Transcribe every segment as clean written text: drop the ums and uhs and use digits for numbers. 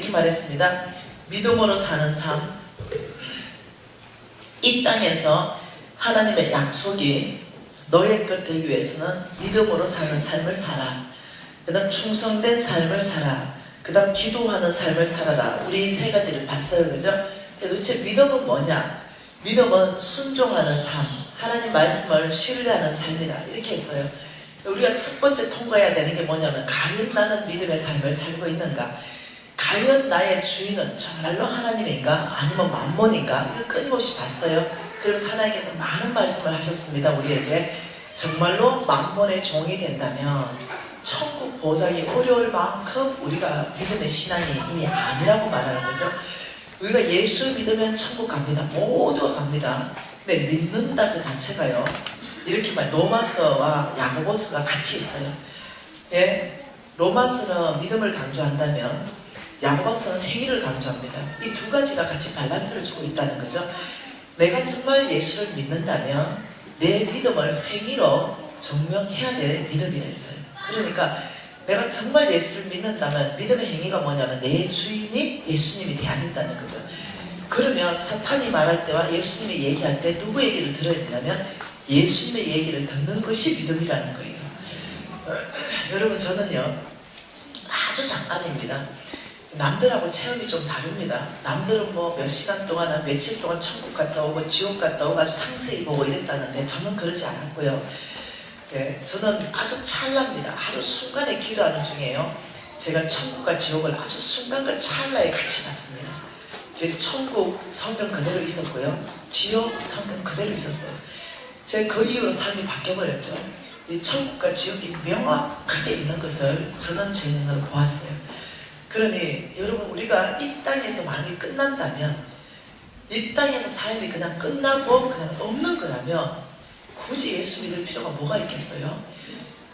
이렇게 말했습니다. 믿음으로 사는 삶. 이 땅에서 하나님의 약속이 너의 것 되기 위해서는 믿음으로 사는 삶을 살아. 그 다음 충성된 삶을 살아. 그 다음 기도하는 삶을 살아라. 우리 세 가지를 봤어요. 그죠? 도대체 믿음은 뭐냐? 믿음은 순종하는 삶. 하나님 말씀을 신뢰하는 삶이다. 이렇게 했어요. 우리가 첫 번째 통과해야 되는 게 뭐냐면, 과연 나는 믿음의 삶을 살고 있는가? 과연 나의 주인은 정말로 하나님인가? 아니면 만몬인가? 이걸 끊임없이 봤어요. 그래서 하나님께서 많은 말씀을 하셨습니다. 우리에게. 정말로 만몬의 종이 된다면 천국 보장이 어려울 만큼 우리가 믿음의 신앙이 이미 아니라고 말하는 거죠. 우리가 예수 믿으면 천국 갑니다. 모두가 갑니다. 근데 믿는다 그 자체가요, 이렇게 말, 로마서와 야고보서가 같이 있어요. 예? 로마서는 믿음을 강조한다면 야고보서는 행위를 강조합니다. 이 두 가지가 같이 밸런스를 주고 있다는 거죠. 내가 정말 예수를 믿는다면 내 믿음을 행위로 증명해야 될 믿음이라 했어요. 그러니까 내가 정말 예수를 믿는다면 믿음의 행위가 뭐냐면 내 주인이 예수님이 돼야 된다는 거죠. 그러면 사탄이 말할 때와 예수님이 얘기할 때 누구 얘기를 들어야 되냐면 예수님의 얘기를 듣는 것이 믿음이라는 거예요. 여러분, 저는요 아주 잠깐입니다. 남들하고 체험이 좀 다릅니다. 남들은 뭐 몇 시간 동안, 며칠 동안 천국 갔다 오고 지옥 갔다 오고 아주 상세히 보고 이랬다는데 저는 그러지 않았고요. 네, 저는 아주 찰나입니다. 아주 순간에 기도하는 중에요, 제가 천국과 지옥을 아주 순간과 찰나에 같이 봤습니다. 천국 성경 그대로 있었고요, 지옥 성경 그대로 있었어요. 제가 그 이후로 삶이 바뀌어버렸죠. 이 천국과 지옥이 명확하게 있는 것을 저는 제 눈으로 보았어요. 그러니 여러분, 우리가 이 땅에서 만약에 끝난다면, 이 땅에서 삶이 그냥 끝나고 그냥 없는 거라면 굳이 예수 믿을 필요가 뭐가 있겠어요?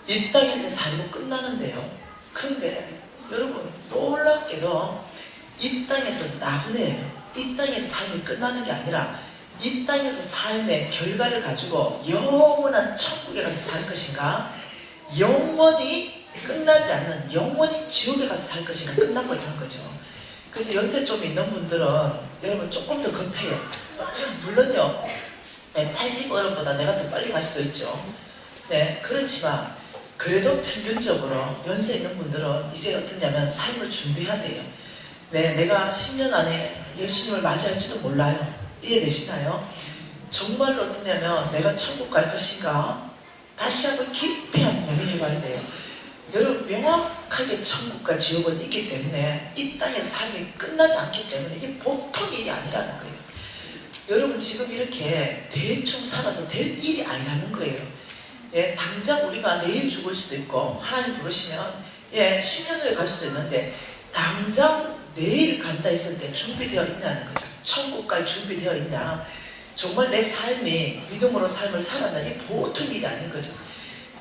이 땅에서 삶은 끝나는데요. 근데 여러분, 놀랍게도 이 땅에서 나그네예요. 이 땅에서 삶이 끝나는 게 아니라 이 땅에서 삶의 결과를 가지고 영원한 천국에 가서 살 것인가, 영원히 끝나지 않는 영원히 지옥에 가서 살 것인가, 끝나버리는 거죠. 그래서 연세 좀 있는 분들은 여러분 조금 더 급해요. 물론요 80어른보다 내가 더 빨리 갈 수도 있죠. 네, 그렇지만 그래도 평균적으로 연세 있는 분들은 이제 어떠냐면 삶을 준비해야 돼요. 네, 내가 10년 안에 예수님을 맞이할지도 몰라요. 이해되시나요? 정말로 어떠냐면 내가 천국 갈 것인가, 다시 한번 깊이 한번 고민해 봐야 돼요. 여러분, 명확하게 천국과 지옥은 있기 때문에 이 땅에서 삶이 끝나지 않기 때문에 이게 보통 일이 아니라는 거예요. 여러분, 지금 이렇게 대충 살아서 될 일이 아니라는 거예요. 예, 당장 우리가 내일 죽을 수도 있고, 하나님 부르시면 10년 후에 갈 수도 있는데, 당장 내일 간다 했을 때 준비되어 있냐는 거죠. 천국 갈 준비되어 있냐, 정말 내 삶이 믿음으로 삶을 살았나, 이게 보통 일이 아닌 거죠.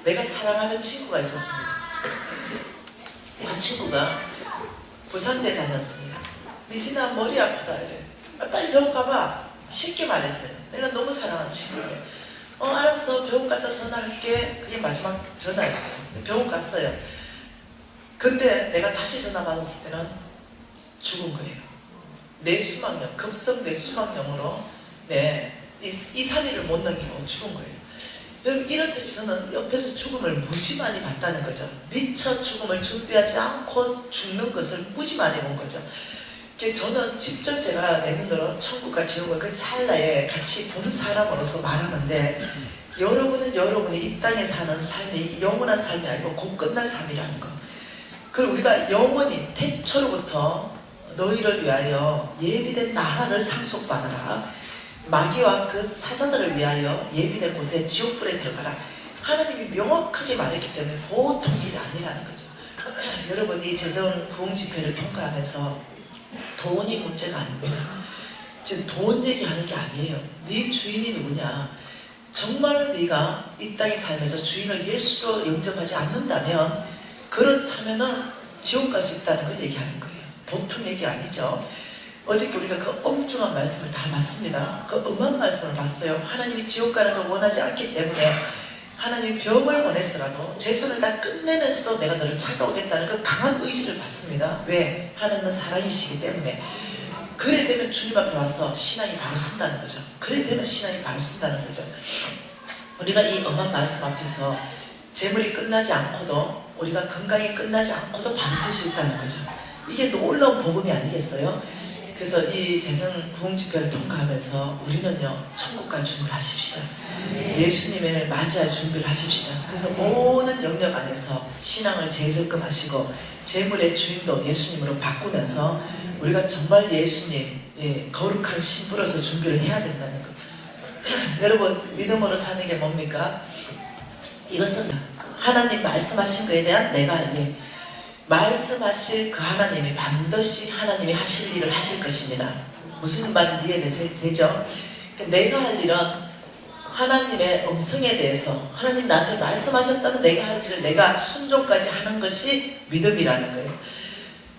내가 사랑하는 친구가 있었습니다. 그 친구가 부산대 다녔습니다. 미진아, 머리 아프다 이래. 빨리 병원 가봐. 쉽게 말했어요. 내가 너무 사랑하는 친구인데, 알았어, 병원 갔다 전화할게. 그게 마지막 전화였어요. 병원 갔어요. 근데 내가 다시 전화 받았을 때는 죽은 거예요. 뇌수막염, 급성 뇌수막염으로 이 산이를 못 넘기고 죽은 거예요. 이렇듯이 저는 옆에서 죽음을 무지 많이 봤다는 거죠. 미처 죽음을 준비하지 않고 죽는 것을 무지 많이 본 거죠. 저는 직접 제가 내 눈으로 천국과 지옥을 그 찰나에 같이 본 사람으로서 말하는데, 여러분은 여러분이 이 땅에 사는 삶이 영원한 삶이 아니고 곧 끝날 삶이라는 거. 그리고 우리가 영원히 태초로부터 너희를 위하여 예비된 나라를 상속받아라. 마귀와 그 사자들을 위하여 예비된 곳에 지옥불에 들어가라. 하나님이 명확하게 말했기 때문에 보통 일이 아니라는 거죠. 여러분이 재정 부흥 집회를 통과하면서 돈이 문제가 아닙니다. 지금 돈 얘기하는 게 아니에요. 네 주인이 누구냐? 정말 네가 이 땅에 살면서 주인을 예수로 영접하지 않는다면, 그렇다면은 지옥 갈 수 있다는 걸 얘기하는 거예요. 보통 얘기 아니죠. 어저께 우리가 그 엄중한 말씀을 다 봤습니다. 그 엄한 말씀을 봤어요. 하나님이 지옥 가는 걸 원하지 않기 때문에 하나님이 병을 보냈으라도 재산을 다 끝내면서도 내가 너를 찾아오겠다는 그 강한 의지를 받습니다. 왜? 하나님은 사랑이시기 때문에. 그래 되면 주님 앞에 와서 신앙이 바로 선다는 거죠. 그래 되면 신앙이 바로 선다는 거죠. 우리가 이 엄한 말씀 앞에서 재물이 끝나지 않고도, 우리가 건강이 끝나지 않고도 바로 설 수 있다는 거죠. 이게 놀라운 복음이 아니겠어요? 그래서 이 재정 부흥집회를 통과하면서 우리는요, 천국 갈 준비를 하십시다. 예수님을 맞이할 준비를 하십시다. 그래서 모든 영역 안에서 신앙을 재점검하시고 재물의 주인도 예수님으로 바꾸면서 우리가 정말 예수님, 거룩한 신부로서 준비를 해야 된다는 것. 여러분, 믿음으로 사는 게 뭡니까? 이것은 하나님 말씀하신 것에 대한 내가 알리. 말씀하실 그 하나님이 반드시 하나님이 하실 일을 하실 것입니다. 무슨 말인지 이해되죠? 내가 할 일은 하나님의 음성에 대해서, 하나님 나한테 말씀하셨다면 내가 할 일을 내가 순종까지 하는 것이 믿음이라는 거예요.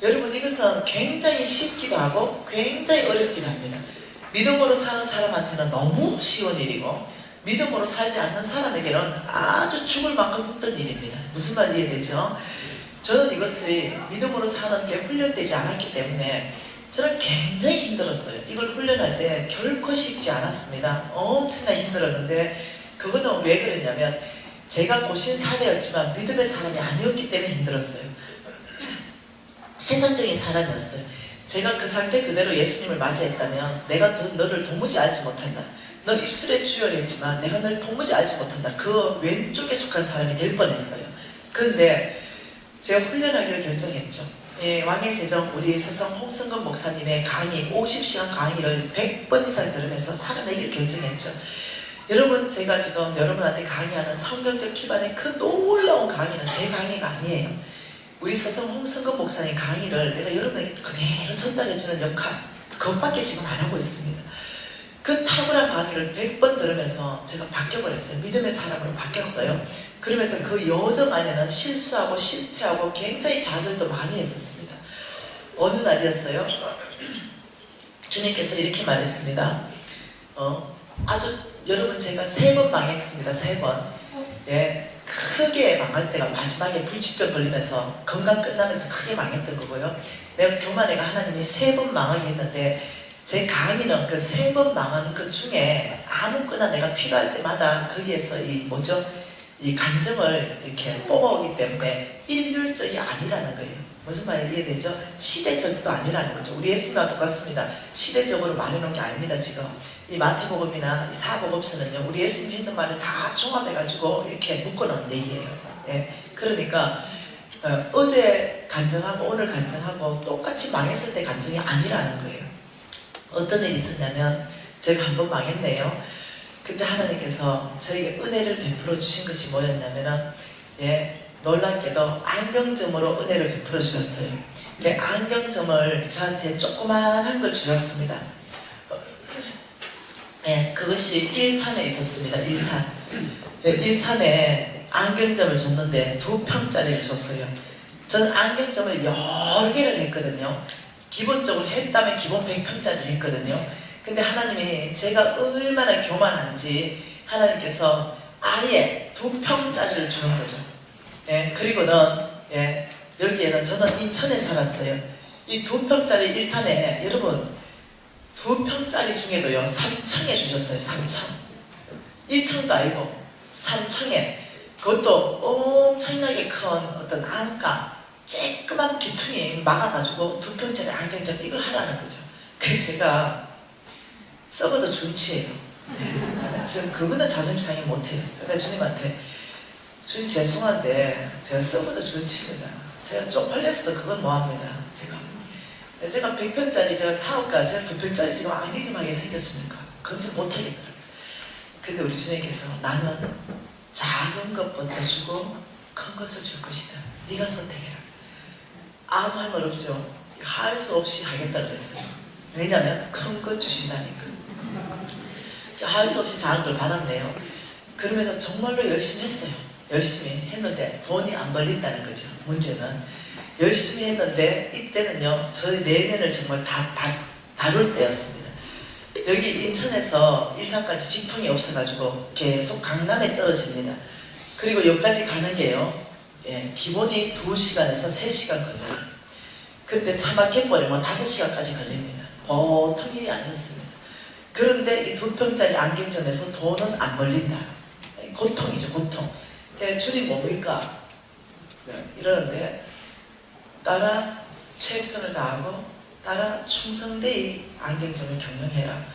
여러분, 이것은 굉장히 쉽기도 하고 굉장히 어렵기도 합니다. 믿음으로 사는 사람한테는 너무 쉬운 일이고, 믿음으로 살지 않는 사람에게는 아주 죽을 만큼 힘든 일입니다. 무슨 말이 이해되죠? 저는 이것을 믿음으로 사는 게 훈련되지 않았기 때문에 저는 굉장히 힘들었어요. 이걸 훈련할 때 결코 쉽지 않았습니다. 엄청나게 힘들었는데, 그거는 왜 그랬냐면 제가 고신 사례였지만 믿음의 사람이 아니었기 때문에 힘들었어요. 세상적인 사람이었어요. 제가 그 상태 그대로 예수님을 맞이했다면 내가 너를 도무지 알지 못한다. 너 입술에 주열했지만 내가 너를 도무지 알지 못한다. 그 왼쪽에 속한 사람이 될 뻔했어요. 근데 제가 훈련하기로 결정했죠. 왕의 제정 우리 스승 홍승근 목사님의 강의 50시간 강의를 100번 이상 들으면서 살아내기를 결정했죠. 여러분, 제가 지금 여러분한테 강의하는 성경적 기반의 그 놀라운 강의는 제 강의가 아니에요. 우리 스승 홍승근 목사님 강의를 내가 여러분에게 그대로 전달해주는 역할, 그것밖에 지금 안 하고 있습니다. 그 탁월한 강의를 100번 들으면서 제가 바뀌어버렸어요. 믿음의 사람으로 바뀌었어요. 그러면서 그 여정 안에는 실수하고 실패하고 굉장히 좌절도 많이 했었습니다. 어느 날이었어요? 주님께서 이렇게 말했습니다. 아주 여러분, 제가 3번 망했습니다. 3번. 크게 망할 때가 마지막에 불치병 걸리면서 건강 끝나면서 크게 망했던 거고요. 내가 교만해가 하나님이 3번 망하게 했는데, 제 강의는 그 3번 망한 그 중에 아무거나 내가 필요할 때마다 거기에서 이 감정을 이렇게 뽑아오기 때문에 일률적이 아니라는 거예요. 무슨 말인지 이해되죠? 시대적도 아니라는 거죠. 우리 예수님과 똑같습니다. 시대적으로 말해놓은 게 아닙니다. 지금 이 마태복음이나 이 사복음서는요, 우리 예수님이 했던 말을 다 종합해가지고 이렇게 묶어놓은 얘기예요. 그러니까 어제 간증하고 오늘 간증하고 똑같이 망했을 때 간증이 아니라는 거예요. 어떤 일이 있었냐면, 제가 한번 망했네요. 그때 하나님께서 저에게 은혜를 베풀어 주신 것이 뭐였냐면은, 놀랍게도 안경점으로 은혜를 베풀어 주셨어요. 안경점을 저한테 조그만한 걸 주셨습니다. 그것이 일산에 있었습니다. 일산. 일산에 안경점을 줬는데 2평짜리를 줬어요. 저는 안경점을 여러 개를 했거든요. 기본적으로 했다면 기본 100평짜리를 했거든요. 근데 하나님이 제가 얼마나 교만한지 하나님께서 아예 2평짜리를 주는 거죠. 그리고는 여기에는 저는 인천에 살았어요. 이 2평짜리 일산에 여러분 2평짜리 중에도요 3층에 주셨어요. 3층. 1층도 아니고 3층에, 그것도 엄청나게 큰 어떤 안가 쬐끄만 기퉁이 막아가지고 2평짜리 안경점 이걸 하라는 거죠. 그래서 제가 썩어도 준치예요. 지금 그거는 자존심 상해 못해요. 그러니까 주님한테, 주님 죄송한데 제가 썩어도 준치입니다. 제가 쪽팔렸어도 그건 뭐합니다. 제가 100평짜리 제가 사올까, 제가 2평짜리 지금 안경점하게 생겼습니까? 그건 좀 못하겠더라고요. 근데 우리 주님께서 나는 작은 것부터 주고 큰 것을 줄 것이다. 네가 선택해라. 아무 할 말 없죠. 할 수 없이 하겠다 그랬어요. 왜냐면 큰 것 주신다니까. 할 수 없이 작은 걸 받았네요. 그러면서 정말로 열심히 했어요. 열심히 했는데 돈이 안 벌린다는 거죠. 문제는 열심히 했는데 이때는요, 저의 내면을 정말 다룰 때였습니다. 여기 인천에서 일산까지 직통이 없어가지고 계속 강남에 떨어집니다. 그리고 여기까지 가는 게요. 예, 기본이 2시간에서 3시간 걸려요. 근데 차 막혀버리면 5시간까지 걸립니다. 보통 일이 아니었습니다. 그런데 이 2평짜리 안경점에서 돈은 안 걸린다. 고통이죠, 고통. 주님 뭡니까? 이러는데 따라 최선을 다하고 따라 충성되이 안경점을 경영해라.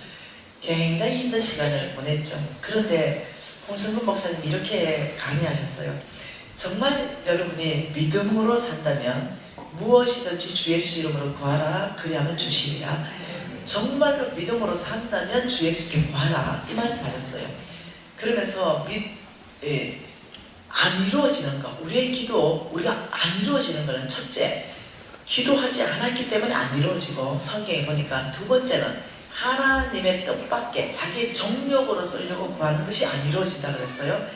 굉장히 힘든 시간을 보냈죠. 그런데 홍성근 목사님 이렇게 강의하셨어요. 정말 여러분이 믿음으로 산다면 무엇이든지 주 예수 이름으로 구하라. 그리하면 주시리라. 정말로 믿음으로 산다면 주 예수께 구하라. 이 말씀 하셨어요. 그러면서 안 이루어지는 것, 우리의 기도, 우리가 안 이루어지는 것은 첫째, 기도하지 않았기 때문에 안 이루어지고, 성경에 보니까 두 번째는 하나님의 뜻밖에 자기의 정욕으로 쓰려고 구하는 것이 안 이루어진다 그랬어요.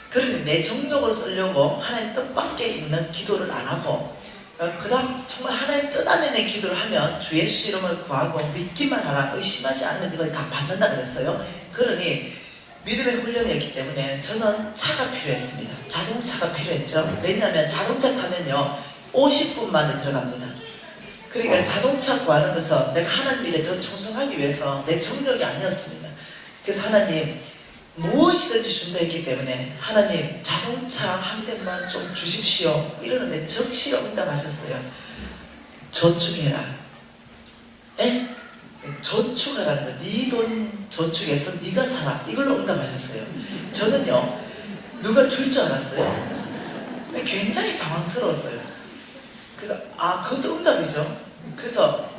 그러니 내 정욕으로 쓰려고 하나님 뜻밖에 있는 기도를 안 하고, 그 다음 정말 하나님 뜻 안에 내 기도를 하면 주 예수 이름을 구하고 믿기만 하라. 의심하지 않으면 이걸 다 받는다 그랬어요. 그러니 믿음의 훈련이었기 때문에 저는 차가 필요했습니다. 자동차가 필요했죠. 왜냐하면 자동차 타면요 50분 만에 들어갑니다. 그러니까 자동차 구하는 것은 내가 하나님 일에 더 충성하기 위해서 내 정력이 아니었습니다. 그래서 하나님 무엇이든지 준다 했기 때문에 하나님 자동차 한 대만 좀 주십시오. 이러는데 적시 응답하셨어요. 저축해라. 에? 저축하라는 거. 네 돈 저축해서 네가 살아. 이걸로 응답하셨어요. 저는요 누가 줄 줄 알았어요. 굉장히 당황스러웠어요. 그래서 그것도 응답이죠. 그래서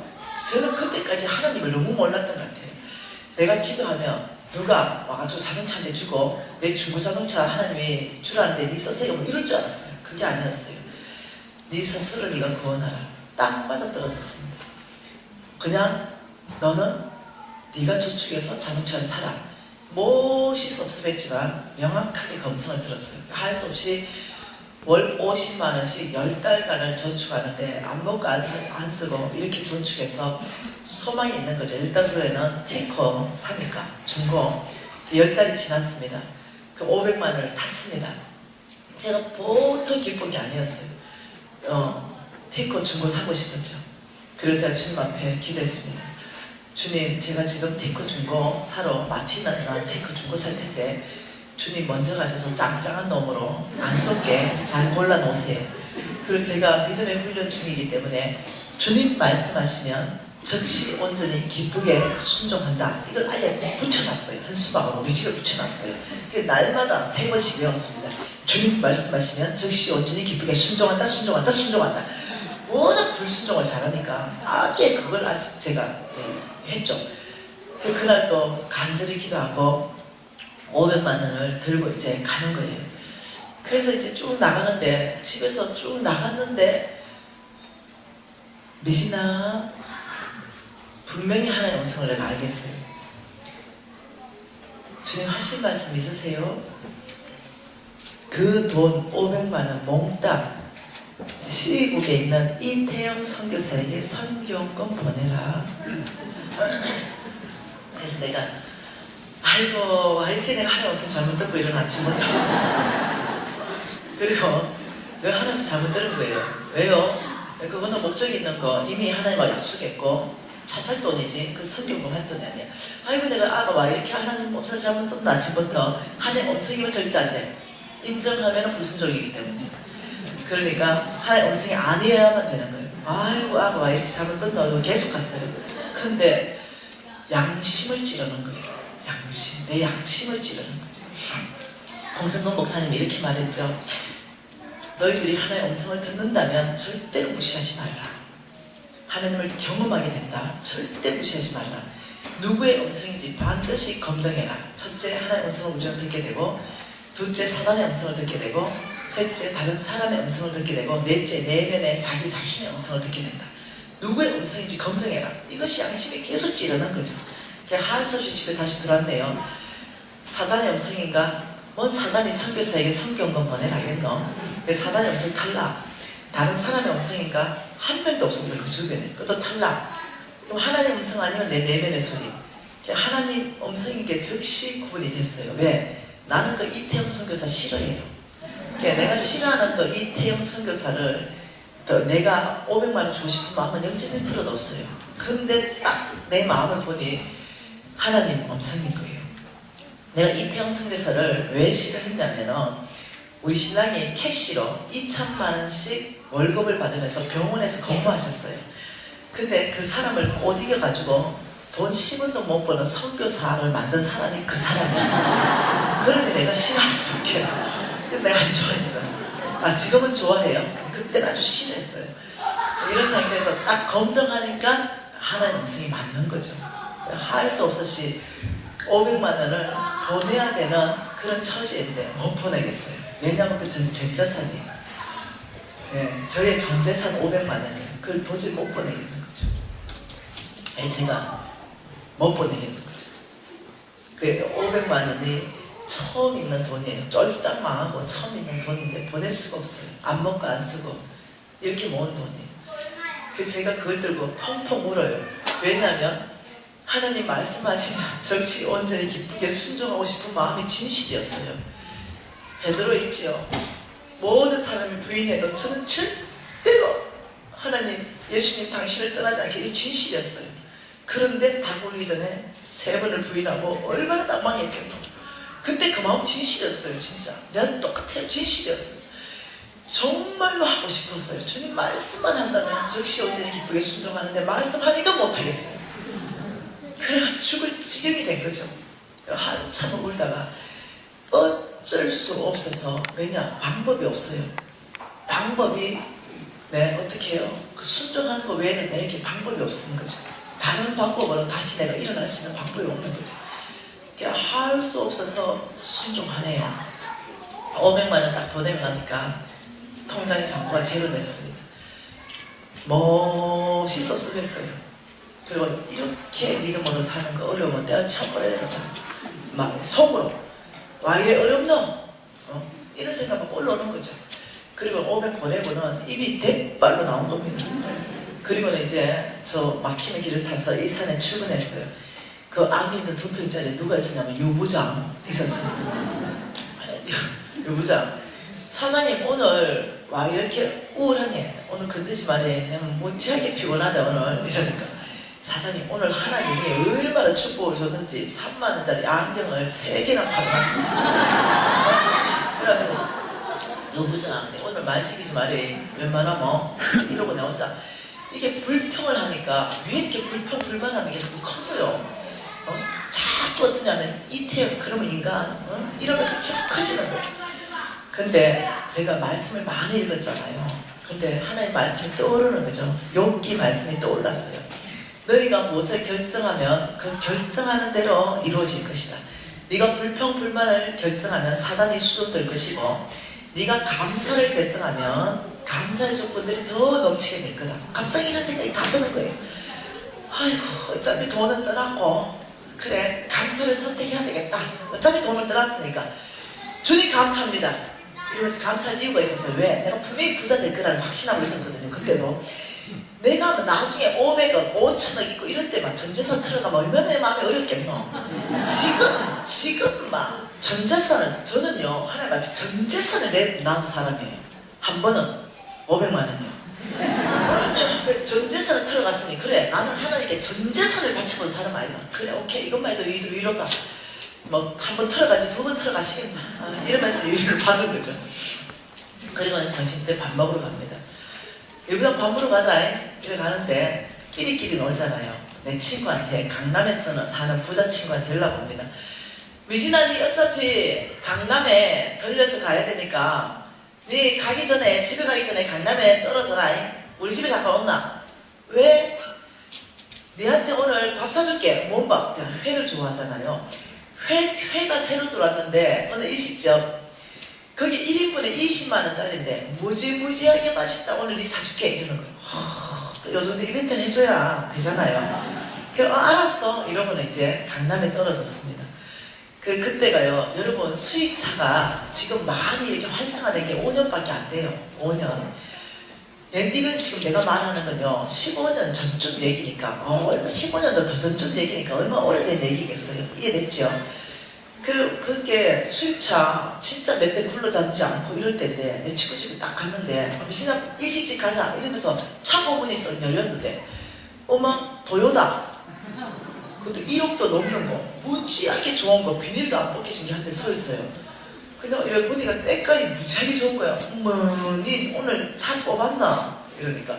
저는 그때까지 하나님을 너무 몰랐던 것 같아요. 내가 기도하면 누가 와가지고 자동차 한 대 주고 내 중고자동차 하나님이 주라는데 네 쓰세요 뭐 이럴 줄 알았어요. 그게 아니었어요. 네 스스로 네가 구원하라. 딱 맞아 떨어졌습니다. 그냥 너는 네가 저축해서 자동차를 사라. 무엇이 섭섭했지만 명확하게 검성을 들었어요. 할 수 없이 월 50만원씩 10달간을 저축하는데 안 먹고 안 쓰고 이렇게 저축해서 소망이 있는 거죠. 일단 후에는 티코 사니까 중고 10달이 지났습니다. 그 500만원을 탔습니다. 제가 보통 기쁜 게 아니었어요. 티코 중고 사고 싶었죠. 그래서 제가 주님 앞에 기도했습니다. 주님, 제가 지금 티코 중고 사러 마티나나 티코 중고 살 텐데 주님 먼저 가셔서 짱짱한 놈으로 안 쏟게 잘 골라놓으세요. 그리고 제가 믿음의 훈련 중이기 때문에 주님 말씀하시면 즉시 온전히 기쁘게 순종한다. 이걸 아예 붙여놨어요. 한 수박으로 우리 집에 붙여놨어요. 날마다 3번씩 외웠습니다. 주님 말씀하시면 즉시 온전히 기쁘게 순종한다, 순종한다, 순종한다. 워낙 불순종을 잘하니까 아예 그걸 아직 제가 했죠. 그날 또 간절히 기도하고 500만원을 들고 이제 가는 거예요. 그래서 이제 쭉 나가는데, 집에서 쭉 나갔는데, 미시나 분명히 하나님의 음성을 내가 알겠어요. 주님 하신 말씀 있으세요? 그 돈 500만원 몽땅 시국에 있는 이태영 선교사에게 선교금 보내라. 그래서 내가 아이고 이렇게 내가 하나님 음성 잘못 듣고 일어났지 못하고 그리고 왜 하나님 음성 잘못 들은 거예요? 왜요? 그거는 목적이 있는 거 이미 하나님과 약속했고 차살 돈이지 그 선교금 할 돈이 아니야. 아이고 내가 와 이렇게 하나님 음성을 잘못 듣는 아침부터 하나님 음성이면 절대 안 돼. 인정하면 불순종이기 때문에. 그러니까 하나님 음성이 아니어야만 되는 거예요. 아이고 와 이렇게 잘못 듣는 계속 갔어요. 근데 양심을 찌르는 거예요. 양심, 내 양심을 찌르는 거죠. 홍성근 목사님이 이렇게 말했죠. 너희들이 하나님의 음성을 듣는다면 절대로 무시하지 말라. 하나님을 경험하게 된다. 절대 무시하지 말라. 누구의 음성인지 반드시 검증해라. 첫째, 하나님의 음성을 우리가 듣게 되고, 둘째, 사단의 음성을 듣게 되고, 셋째, 다른 사람의 음성을 듣게 되고, 넷째, 내면의 자기 자신의 음성을 듣게 된다. 누구의 음성인지 검증해라. 이것이 양심이 계속 찌르는 거죠. 하알소주 집에 다시 들어왔네요. 사단의 음성인가? 뭐 사단이 선교사에게 선교금 보내라겠노? 사단의 음성 탈락. 다른 사람의 음성인가? 한 명도 없었어요. 그 주변에. 그것도 탈락. 그럼 하나님 음성 아니면 내 내면의 소리. 하나님 음성인 게 즉시 구분이 됐어요. 왜? 나는 그 이태영 선교사 싫어해요. 그러니까 내가 싫어하는 그 이태영 선교사를 더 내가 500만 원 주고 싶은 마음은 0.1%도 없어요. 근데 딱 내 마음을 보니 하나님 음성인 거예요. 내가 이태영 선교사를 왜 싫어했냐면은 우리 신랑이 캐시로 2천만 원씩 월급을 받으면서 병원에서 근무하셨어요. 근데 그 사람을 못 이겨가지고 돈 10원도 못 버는 선교사를 만든 사람이 그 사람이야. 그러니 내가 싫어할 수밖에. 그래서 내가 안 좋아했어요. 아, 지금은 좋아해요. 그때는 아주 싫어했어요. 이런 상태에서 딱 검증하니까 하나님 음성이 맞는 거죠. 할 수 없었지 500만 원을 보내야 되는 그런 처지인데 못 보내겠어요. 왜냐하면 그 전 재산이에요. 네, 저의 전 재산 500만 원이에요. 그걸 도저히 못 보내겠는 거죠. 아니, 제가 못 보내겠는 거죠. 그 500만 원이 처음 있는 돈이에요. 쫄딱 망하고 처음 있는 돈인데 보낼 수가 없어요. 안 먹고 안 쓰고 이렇게 모은 돈이에요. 그래서 제가 그걸 들고 펑펑 울어요. 왜냐하면 하나님 말씀하시면 정시 온전히 기쁘게 순종하고 싶은 마음이 진실이었어요. 베드로 있지요. 모든 사람이 부인해도 저는 절대로 하나님, 예수님 당신을 떠나지 않게 이 진실이었어요. 그런데 다 굴기 전에 3번을 부인하고 얼마나 난망했겠노. 그때 그 마음 진실이었어요. 진짜 내가 똑같아요. 진실이었어요. 정말로 하고 싶었어요. 주님 말씀만 한다면 즉시 온전히 기쁘게 순종하는데 말씀하니까 못하겠어요. 그래서 죽을 지경이 된 거죠. 한참 울다가 어쩔 수 없어서, 왜냐? 방법이 없어요. 방법이 어떻게 해요? 그 순종하는 거 외에는 내게 방법이 없는 거죠. 다른 방법으로 다시 내가 일어날 수 있는 방법이 없는 거죠. 할 수 없어서 순종하네요. 500만 원 딱 보내고 나니까 통장에 잔고가 제로 됐습니다. 멋이 섭섭했어요. 그리고 이렇게 믿음으로 사는 거 어려우면 내가 쳐버려야 된다. 막 속으로 와 이래 어렵노? 이런 생각만 올라오는 거죠. 그리고 500 보내고는 입이 대빨로 나온 겁니다. 그리고는 이제 저 막히는 길을 타서 일산에 출근했어요. 그 안에 있는 2평짜리 누가 있었냐면 유부장 있었어요. 유부장. 사장님 오늘 와 이렇게 우울하니 오늘 건드지 말해. 내가 무지하게 피곤하다 오늘. 이러니까 사장님 오늘 하나님이 얼마나 축복을 줬는지 3만 원짜리 안경을 3개나 팔아놨다. 그래가지고 유부장 오늘 말 시키지 말해. 웬만하면 이러고 나 혼자 이게 불평을 하니까 왜 이렇게 불평 불만하는 게 자꾸 커져요. 자꾸 어떠냐면 이태영 그러면 인간 이러면서 자꾸 커지는 거예요. 근데 제가 말씀을 많이 읽었잖아요. 근데 하나님 말씀이 떠오르는 거죠. 욥기 말씀이 떠올랐어요. 너희가 무엇을 결정하면 그 결정하는 대로 이루어질 것이다. 네가 불평불만을 결정하면 사단이 수렴될 것이고 네가 감사를 결정하면 감사의 조건들이 더 넘치게 될 거다. 갑자기 이런 생각이 다 드는 거예요. 아이고 어차피 돈은 떠났고 그래 감사를 선택해야 되겠다. 어차피 돈을 떠났으니까 주님 감사합니다. 이러면서 감사할 이유가 있었어요. 왜? 내가 분명히 부자 될 거라는 확신하고 있었거든요. 그때도 내가 나중에 500억, 5천억 있고 이럴 때만 전재산 틀어가면 얼마나 내 마음이 어렵겠노. 지금 막 전재산은 저는요 하나님 앞에 전재산을 내놓은 사람이에요. 한 번은 500만 원이요. 전재산을 틀어갔으니 그래 나는 하나님께 전재산을 바쳐본 사람 아니다. 그래 오케이 이것만 해도 위로다. 뭐 한 번 틀어가지 2번 틀어가시겠나 이러면서 위로를 받은 거죠. 그리고는 점심때 밥 먹으러 갑니다. 여기다 밥 먹으러 가자 이래 가는데 끼리끼리 놀잖아요. 내 친구한테 강남에서는 사는 부자 친구한테 연락 옵니다. 미진아 니 어차피 강남에 들려서 가야 되니까 니 가기 전에 집에 가기 전에 강남에 떨어져라. 우리 집에 잠깐 온나? 왜? 니한테 오늘 밥 사줄게. 뭔 밥? 제가 회를 좋아하잖아요. 회가 새로 들어왔는데 어느 일식점 거기 1인분에 20만 원짜리인데 무지무지하게 맛있다. 오늘 니 사줄게. 이러는 거예요. 또 요즘도 이벤트를 해줘야 되잖아요. 그래서 알았어. 이러고는 이제 강남에 떨어졌습니다. 그때가요 여러분 수입차가 지금 많이 이렇게 활성화된 게 5년밖에 안 돼요. 5년. 엔딩은 지금 내가 말하는 건요 15년 전쯤 얘기니까 15년도 더 전쯤 얘기니까 얼마나 오래된 얘기겠어요. 이해됐죠? 그리고 그게 수입차 진짜 몇 대 굴러다니지 않고 이럴 때인데 내 친구 집에 딱 갔는데 미신아 일식집 가자 이러면서 차 부분이 썩 열렸는데 어머 도요다 그것도 1억도 넘는 거 무지하게 좋은 거 비닐도 안 벗겨진 게 한 대 서 있어요. 그냥 이래 보니까 때깔이 무지하게 좋은 거야. 어머 니 오늘 차 뽑았나? 이러니까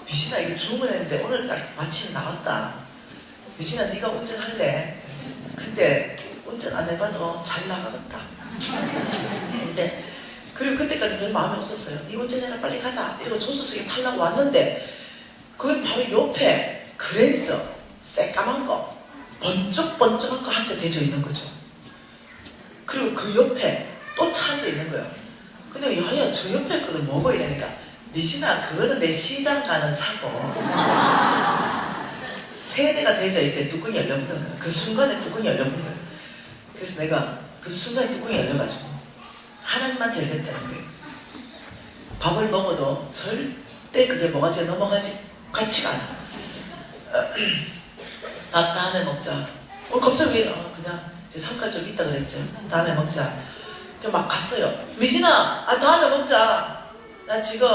미신아 이거 주문했는데 오늘 딱 마침 나왔다. 미신아 네가 운전할래? 근데 운전 안 해봐도 잘 나가겠다. 근데 그리고 그때까지 별 마음이 없었어요. 네 운전해라 빨리 가자. 이러고 조수석에 타려고 왔는데 그 바로 옆에 그랜저 새까만 거 번쩍번쩍한 거 한 대 대져 있는 거죠. 그리고 그 옆에 또 차 한 대 있는 거예요. 근데 야야 저 옆에 거는 뭐고 이러니까 미신아 그거는 내 시장 가는 차고 세 대가 대져 있대 뚜껑이 열려버린 거야. 그 순간에 뚜껑이 열려버린 거야. 그래서 내가 그 순간에 뚜껑이 열려가지고 하나님만 될겠다는 거예요. 밥을 먹어도 절대 그게 뭐가지 넘어가지 같지가 않아. 밥 다음에 먹자. 갑자기 그냥 제 성깔 좀 있다 그랬죠. 다음에 먹자. 막 갔어요. 미신아 다음에 먹자. 나 지금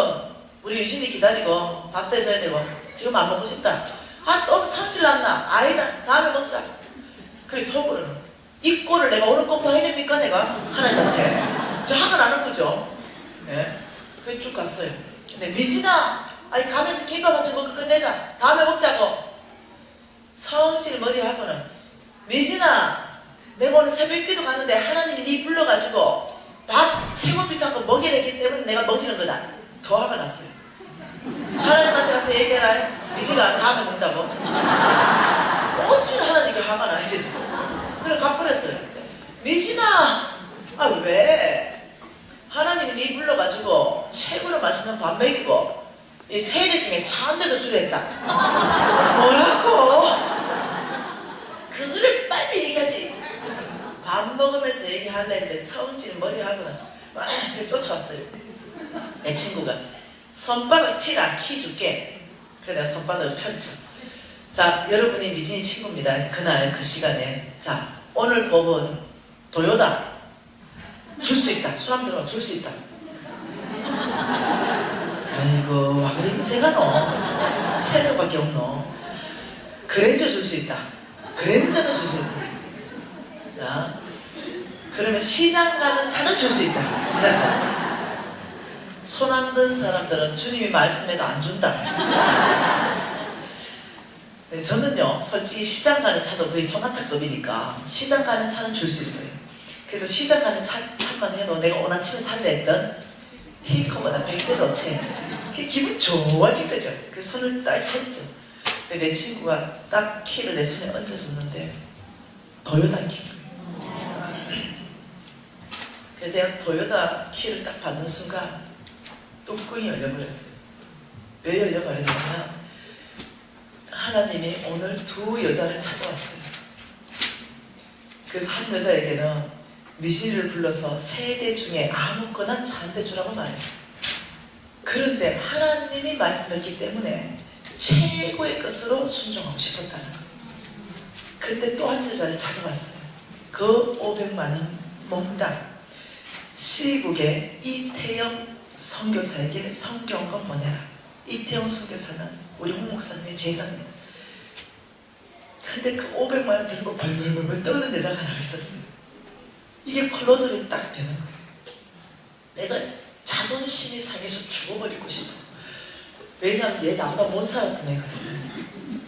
우리 유신이 기다리고 밥도 해줘야 되고 지금 안 먹고 싶다. 또 성질 났나? 아니다. 다음에 먹자. 그래 속으로는 이 꼴을 내가 오늘 꼭 봐야 됩니까 내가? 하나님한테. 저 화가 나는 거죠. 네. 그래 쭉 갔어요. 근데 미신아 가면서 김밥 한 줄 먹고 끝내자. 다음에 먹자고. 성질 머리하고는 미신아 내가 오늘 새벽기도 갔는데 하나님이 네 불러가지고 밥 최고 비싼 거 먹이라 했기 때문에 내가 먹이는 거다. 더 화가 났어요. 하나님한테 가서 얘기해라. 미신아 다음에 먹는다고. 어찌나 하나님께 화가 나야 되지. 그래 가버렸어요. 미신아 왜? 하나님이 네 불러가지고 최고로 맛있는 밥 먹이고 이 세대 중에 차 한 대도 주랬다. 뭐라고? 그거를 빨리 얘기하지. 밥 먹으면서 얘기하려 했는데 성질 머리하고는 막 쫓아왔어요. 내 친구가 손바닥 피라 키 줄게. 그래 내가 손바닥을 폈죠. 자 여러분이 미진이 친구입니다. 그날 그 시간에 자 오늘 법은 도요다 줄 수 있다. 수람 들어 줄 수 있다. 아이고 와 그래 인생아 너 세 명밖에 없노. 그랜저 줄 수 있다. 그랜저는 줄 수 있다. 자 그러면 시장 가는 차는 줄 수 있다. 시장 가는 차. 손 안 든 사람들은 주님이 말씀해도 안 준다. 네, 저는요 솔직히 시장 가는 차도 거의 소나타급이니까 시장 가는 차는 줄 수 있어요. 그래서 시장 가는 차만 해도 내가 오늘 아침에 살려 했던 티커보다 100배 좋지. 기분 좋아진 거죠. 그 손을 딱 폈죠. 내 친구가 딱 키를 내 손에 얹어줬는데 도요다 키. 그래서 내가 도요다 키를 딱 받는 순간 뚜껑이 열려버렸어요. 왜 열려버렸냐면 하나님이 오늘 두 여자를 찾아왔어요. 그래서 한 여자에게는 미신을 불러서 세 대 중에 아무거나 차 한 대 주라고 말했어요. 그런데 하나님이 말씀했기 때문에 최고의 것으로 순종하고 싶었다는 거예요. 근데 또 한 여자를 찾아왔어요. 그 500만 원 몽땅 시국의 이태영 선교사에게 성경권 보내라. 이태영 선교사는 우리 홍 목사님의 제자입니다. 근데 그 500만 원 들고 벌벌벌 떠는 여자가 하나 있었어요. 이게 클로즈업이 딱 되는 거예요. 내가 자존심이 상해서 죽어버리고 싶어. 왜냐하면 얘 나보다 못 살았던 애거든.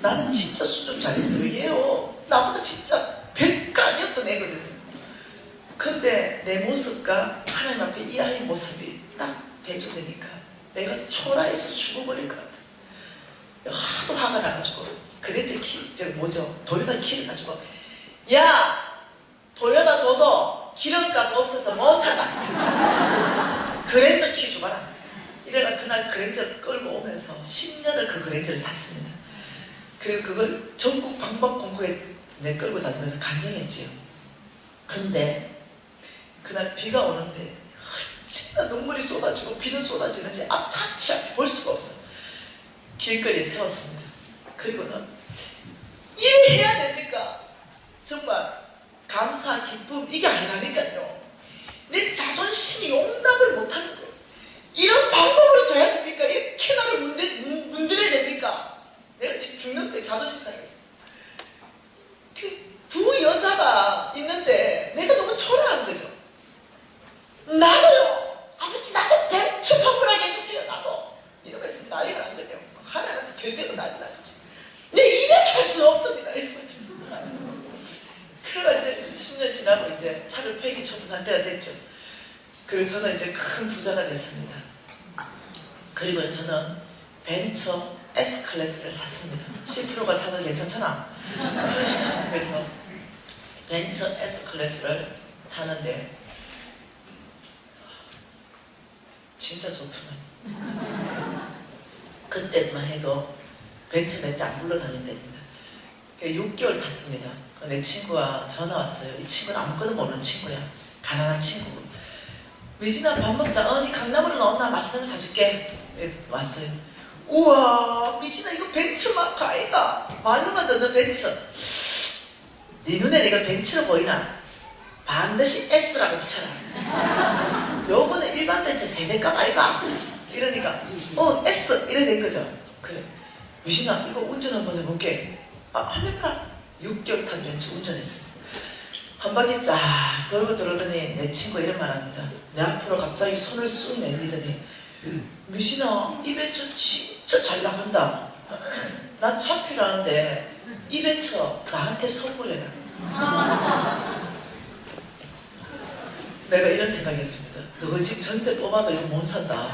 나는 진짜 수준 잘했어요. 얘요 나보다 진짜 백가 아니었던 애거든. 근데 내 모습과 하나님 앞에 이 아이의 모습이 딱 대조되니까 내가 초라해서 죽어버릴 것 같아. 하도 화가 나가지고 그랜저 키, 도요다 키를 가지고 야! 도요다 줘도 기름값 없어서 못하다. 그랜저 키 줘봐라. 이래가 그날 그랜저를 끌고 오면서 10년을 그 그랜저를 탔습니다. 그리고 그걸 전국 방방곡곡에 내 끌고 다니면서 간증했지요. 근데 그날 비가 오는데 진짜 눈물이 쏟아지고 비는 쏟아지는지 앞차치 앞에 볼 수가 없어. 길거리에 세웠습니다. 그리고는 일해야 됩니까? 정말 감사, 기쁨 이게 아니라니까요. 내 자존심이 용납을 못하는 거예요. 이런 방법으로 줘야 됩니까? 이렇게 나를 문드려야 됩니까? 내가 죽는 데 자존심 상했어. 두 여자가 있는데 내가 너무 초라한 거죠. 나도요. 아버지 나도 벤츠 선물하게 해주세요. 나도. 이러면서 난리가 난 거예요. 하나님한테 결대고 난리 나죠. 내 입에 살 수 없습니다. 그래가 이제 10년 지나고 이제 차를 폐기 처분할 때가 됐죠. 그리고 저는 이제 큰 부자가 됐습니다. 그리고 저는 벤처 S클래스를 샀습니다. C-프로가 사도 괜찮잖아. 그래서 벤처 S클래스를 타는데 진짜 좋더만. 그때만 해도 벤처 몇 대 안 굴러다닐 때입니다. 6개월 탔습니다. 내 친구가 전화 왔어요. 이 친구는 아무것도 모르는 친구야. 가난한 친구. 미진아 밥 먹자. 니 강남으로 나온나 맛있는 거 사줄게. 왔어요. 우와 미진아 이거 벤츠 마크 아이가? 말로만 듣는 벤츠. 네 눈에 내가 벤츠로 보이나? 반드시 S라고 붙여라. 요거는 일반 벤츠 세대값 아이가? 이러니까 S 이래 된 거죠. 그래 미진아 이거 운전 한번 해볼게. 한번 해봐라. 6개월 탄 벤츠 운전했어. 한 바퀴 쫙 돌고 들어오더니 내 친구 이런 말 합니다. 내 앞으로 갑자기 손을 쑥 내밀더니 미진아 이 벤츠 진짜 잘 나간다. 난 차 필요하는데 이 벤츠 나한테 선물해라. 내가 이런 생각했습니다. 너 집 전세 뽑아도 이거 못 산다.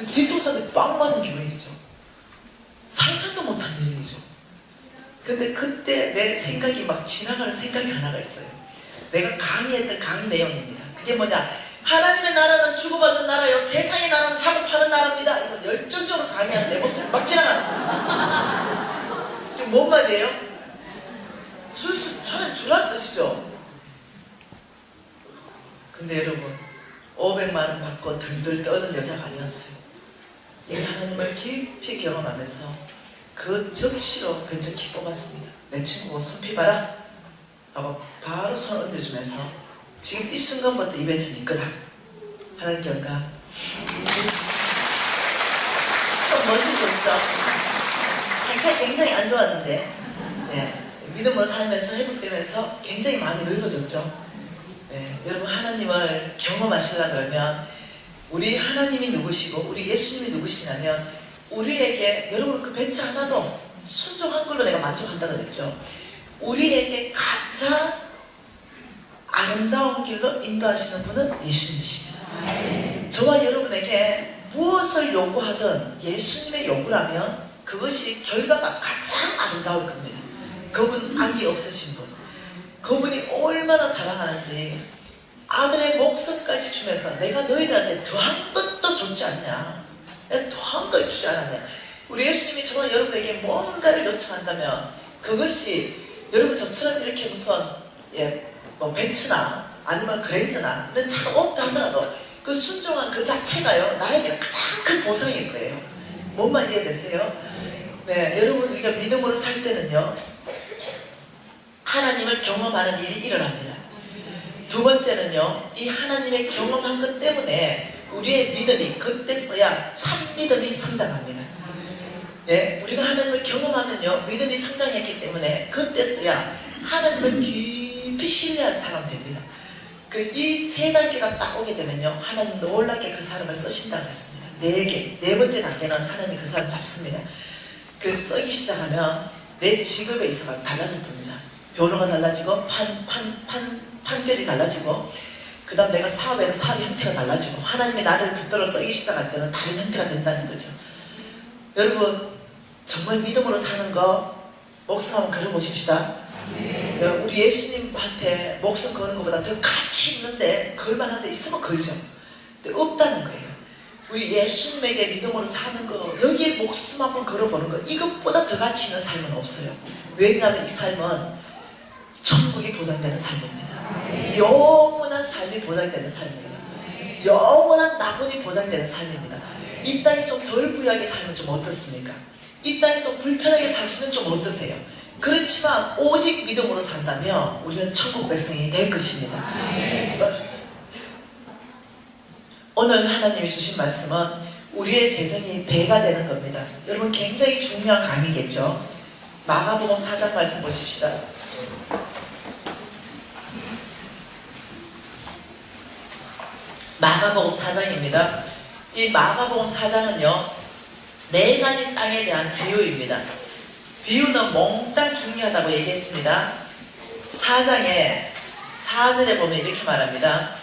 뒷동산에 빵 맞은 기분이죠. 상상도 못한 일이죠. 근데 그때 내 생각이 막 지나가는 생각이 하나가 있어요. 내가 강의했던 강의 내용입니다. 그게 뭐냐? 하나님의 나라는 주고받는 나라요. 세상의 나라는 사고 파는 나라입니다. 이걸 열정적으로 강의하는 내 모습이 막 지나가는 거예요. 이게 뭔 말이에요? 저는 주라는 뜻이죠. 근데 여러분 500만 원 받고 덜덜 떠는 여자가 아니었어요. 이 하나님을 깊이 경험하면서 그 즉시로 벤처키 뽑았습니다. 내 친구가 손 피봐라 하고 바로 손 얹어주면서 지금 이 순간부터 이 벤처는 이거다 하는 결과 좀 멋있었죠. 상태가 굉장히 안 좋았는데 믿음으로 살면서 회복되면서 굉장히 마음이 넓어졌죠. 여러분 하나님을 경험하시려고 그러면 우리 하나님이 누구시고 우리 예수님이 누구시냐면 우리에게 여러분 그 벤처 하나도 순종한 걸로 내가 만족한다고 그랬죠. 우리에게 가장 아름다운 길로 인도하시는 분은 예수님이십니다. 저와 여러분에게 무엇을 요구하든 예수님의 요구라면 그것이 결과가 가장 아름다울 겁니다. 그분 악이 없으신 분, 그분이 얼마나 사랑하는지 아들의 목숨까지 주면서 내가 너희들한테 더한 것도 줬지 않냐, 내가 더한 걸 주지 않았냐. 우리 예수님이 저와 여러분에게 뭔가를 요청한다면 그것이 여러분 저처럼 이렇게 무슨 뭐 벤츠나 아니면 그랜저나 이런 차가 없다 하더라도 그 순종한 그 자체가요 나에게는 가장 큰 보상일 거예요. 뭔만 이해되세요? 여러분 우리가 믿음으로 살 때는요 하나님을 경험하는 일이 일어납니다. 두 번째는요 이 하나님의 경험한 것 때문에 우리의 믿음이 그때서야 참 믿음이 성장합니다. 우리가 하나님을 경험하면요 믿음이 성장했기 때문에 그때서야 하나님을 깊이 신뢰한 사람 됩니다. 이 세 단계가 딱 오게 되면요 하나님 놀랍게 그 사람을 쓰신다고 했습니다. 네 번째 단계는 하나님 그 사람 잡습니다. 그래서 쓰기 시작하면 내 직업에 있어서 달라질 겁니다. 변호가 달라지고 판결이 달라지고 그 다음 내가 사업에는 사업의 형태가 달라지고 하나님이 나를 붙들어 쓰기 시작할 때는 다른 형태가 된다는 거죠. 여러분 정말 믿음으로 사는 거 목숨 한번 걸어보십시다. 우리 예수님한테 목숨 거는 것보다 더 가치 있는데 걸만한 데 있으면 걸죠. 근데 없다는 거예요. 우리 예수님에게 믿음으로 사는 거, 여기에 목숨 한번 걸어보는 거, 이것보다 더 가치 있는 삶은 없어요. 왜냐하면 이 삶은 천국이 보장되는 삶입니다. 영원한 삶이 보장되는 삶이에요. 영원한 낙원이 보장되는 삶입니다. 이 땅이 좀 덜 부유하게 살면 좀 어떻습니까? 이 땅이 좀 불편하게 사시면 좀 어떠세요? 그렇지만 오직 믿음으로 산다면 우리는 천국 백성이 될 것입니다. 오늘 하나님이 주신 말씀은 우리의 재정이 배가 되는 겁니다. 여러분 굉장히 중요한 강의겠죠. 마가복음 4장 말씀 보십시다. 마가복음 4장입니다. 이 마가복음 4장은요 4가지 땅에 대한 비유입니다. 비유는 몽땅 중요하다고 얘기했습니다. 4장에 4절에 보면 이렇게 말합니다.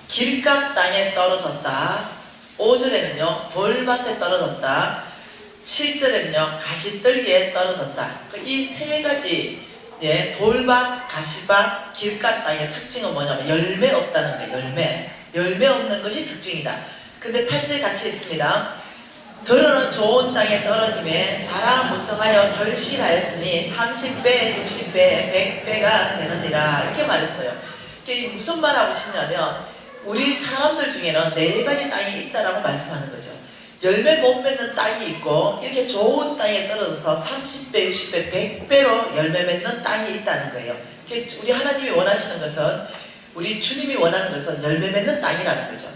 길가 땅에 떨어졌다. 5절에는요 돌밭에 떨어졌다. 7절에는요 가시떨기에 떨어졌다. 이 3가지 돌밭, 가시밭, 길가 땅의 특징은 뭐냐면 열매 없다는 거예요. 열매 없는 것이 특징이다. 근데 8절 같이 있습니다. 들어는 좋은 땅에 떨어짐에 자라 무성하여 결실하였으니 30배, 60배, 100배가 되느니라. 이렇게 말했어요. 이게 무슨 말 하고 싶냐면 우리 사람들 중에는 4가지 땅이 있다라고 말씀하는 거죠. 열매 못 맺는 땅이 있고 이렇게 좋은 땅에 떨어져서 30배, 60배, 100배로 열매 맺는 땅이 있다는 거예요. 우리 하나님이 원하시는 것은 우리 주님이 원하는 것은 열매 맺는 땅이라는 거죠.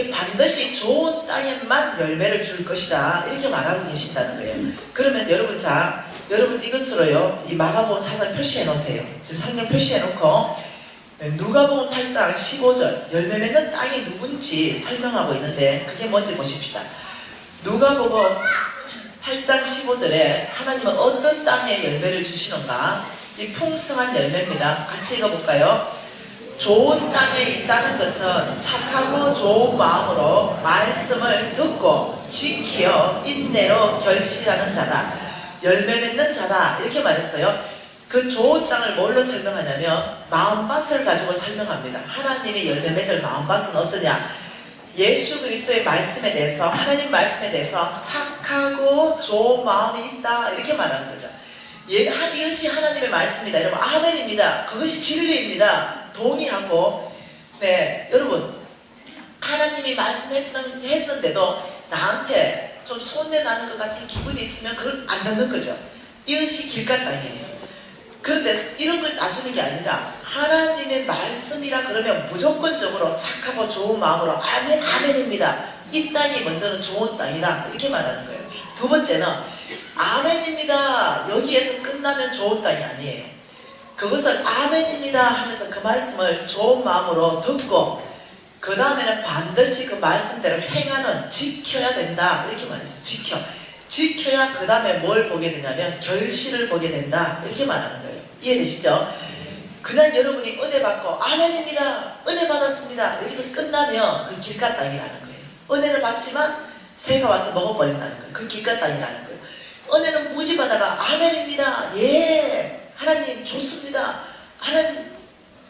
반드시 좋은 땅에만 열매를 줄 것이다 이렇게 말하고 계신다는 거예요. 그러면 여러분 이것으로요 이 마가복음 4장 표시해 놓으세요. 지금 성경 표시해 놓고 누가복음 8장 15절 열매 맺는 땅이 누군지 설명하고 있는데 그게 뭔지 보십시다. 누가복음 8장 15절에 하나님은 어떤 땅에 열매를 주시는가? 이 풍성한 열매입니다. 같이 읽어볼까요? 좋은 땅에 있다는 것은 착하고 좋은 마음으로 말씀을 듣고 지켜 인내로 결실하는 자다. 열매 맺는 자다. 이렇게 말했어요. 그 좋은 땅을 뭘로 설명하냐면 마음밭을 가지고 설명합니다. 하나님이 열매 맺을 마음밭은 어떠냐? 예수 그리스도의 말씀에 대해서 하나님 말씀에 대해서 착하고 좋은 마음이 있다. 이렇게 말하는 거죠. 이것이 하나님의 말씀이다. 여러분 아멘입니다. 그것이 진리입니다. 동의하고 여러분 하나님이 말씀했는데도 나한테 좀 손해나는 것 같은 기분이 있으면 그걸 안 듣는 거죠. 이것이 길가 땅이에요. 그런데 이런 걸 따주는 게 아니라 하나님의 말씀이라 그러면 무조건적으로 착하고 좋은 마음으로 아멘, 아멘입니다. 이 땅이 먼저는 좋은 땅이다. 이렇게 말하는 거예요. 두 번째는 아멘입니다. 여기에서 끝나면 좋은 땅이 아니에요. 그것을 아멘입니다 하면서 그 말씀을 좋은 마음으로 듣고 그 다음에는 반드시 그 말씀대로 행하는 지켜야 된다. 이렇게 말했어요. 지켜야 그 다음에 뭘 보게 되냐면 결실을 보게 된다. 이렇게 말하는 거예요. 이해되시죠? 그냥 여러분이 은혜 받고 아멘입니다. 은혜 받았습니다. 여기서 끝나면 그 길가 땅이라는 거예요. 은혜를 받지만 새가 와서 먹어버린다는 거예요. 그 길가 땅이라는 거예요. 은혜는 무지 받아가 아멘입니다. 예. 하나님 좋습니다. 하나님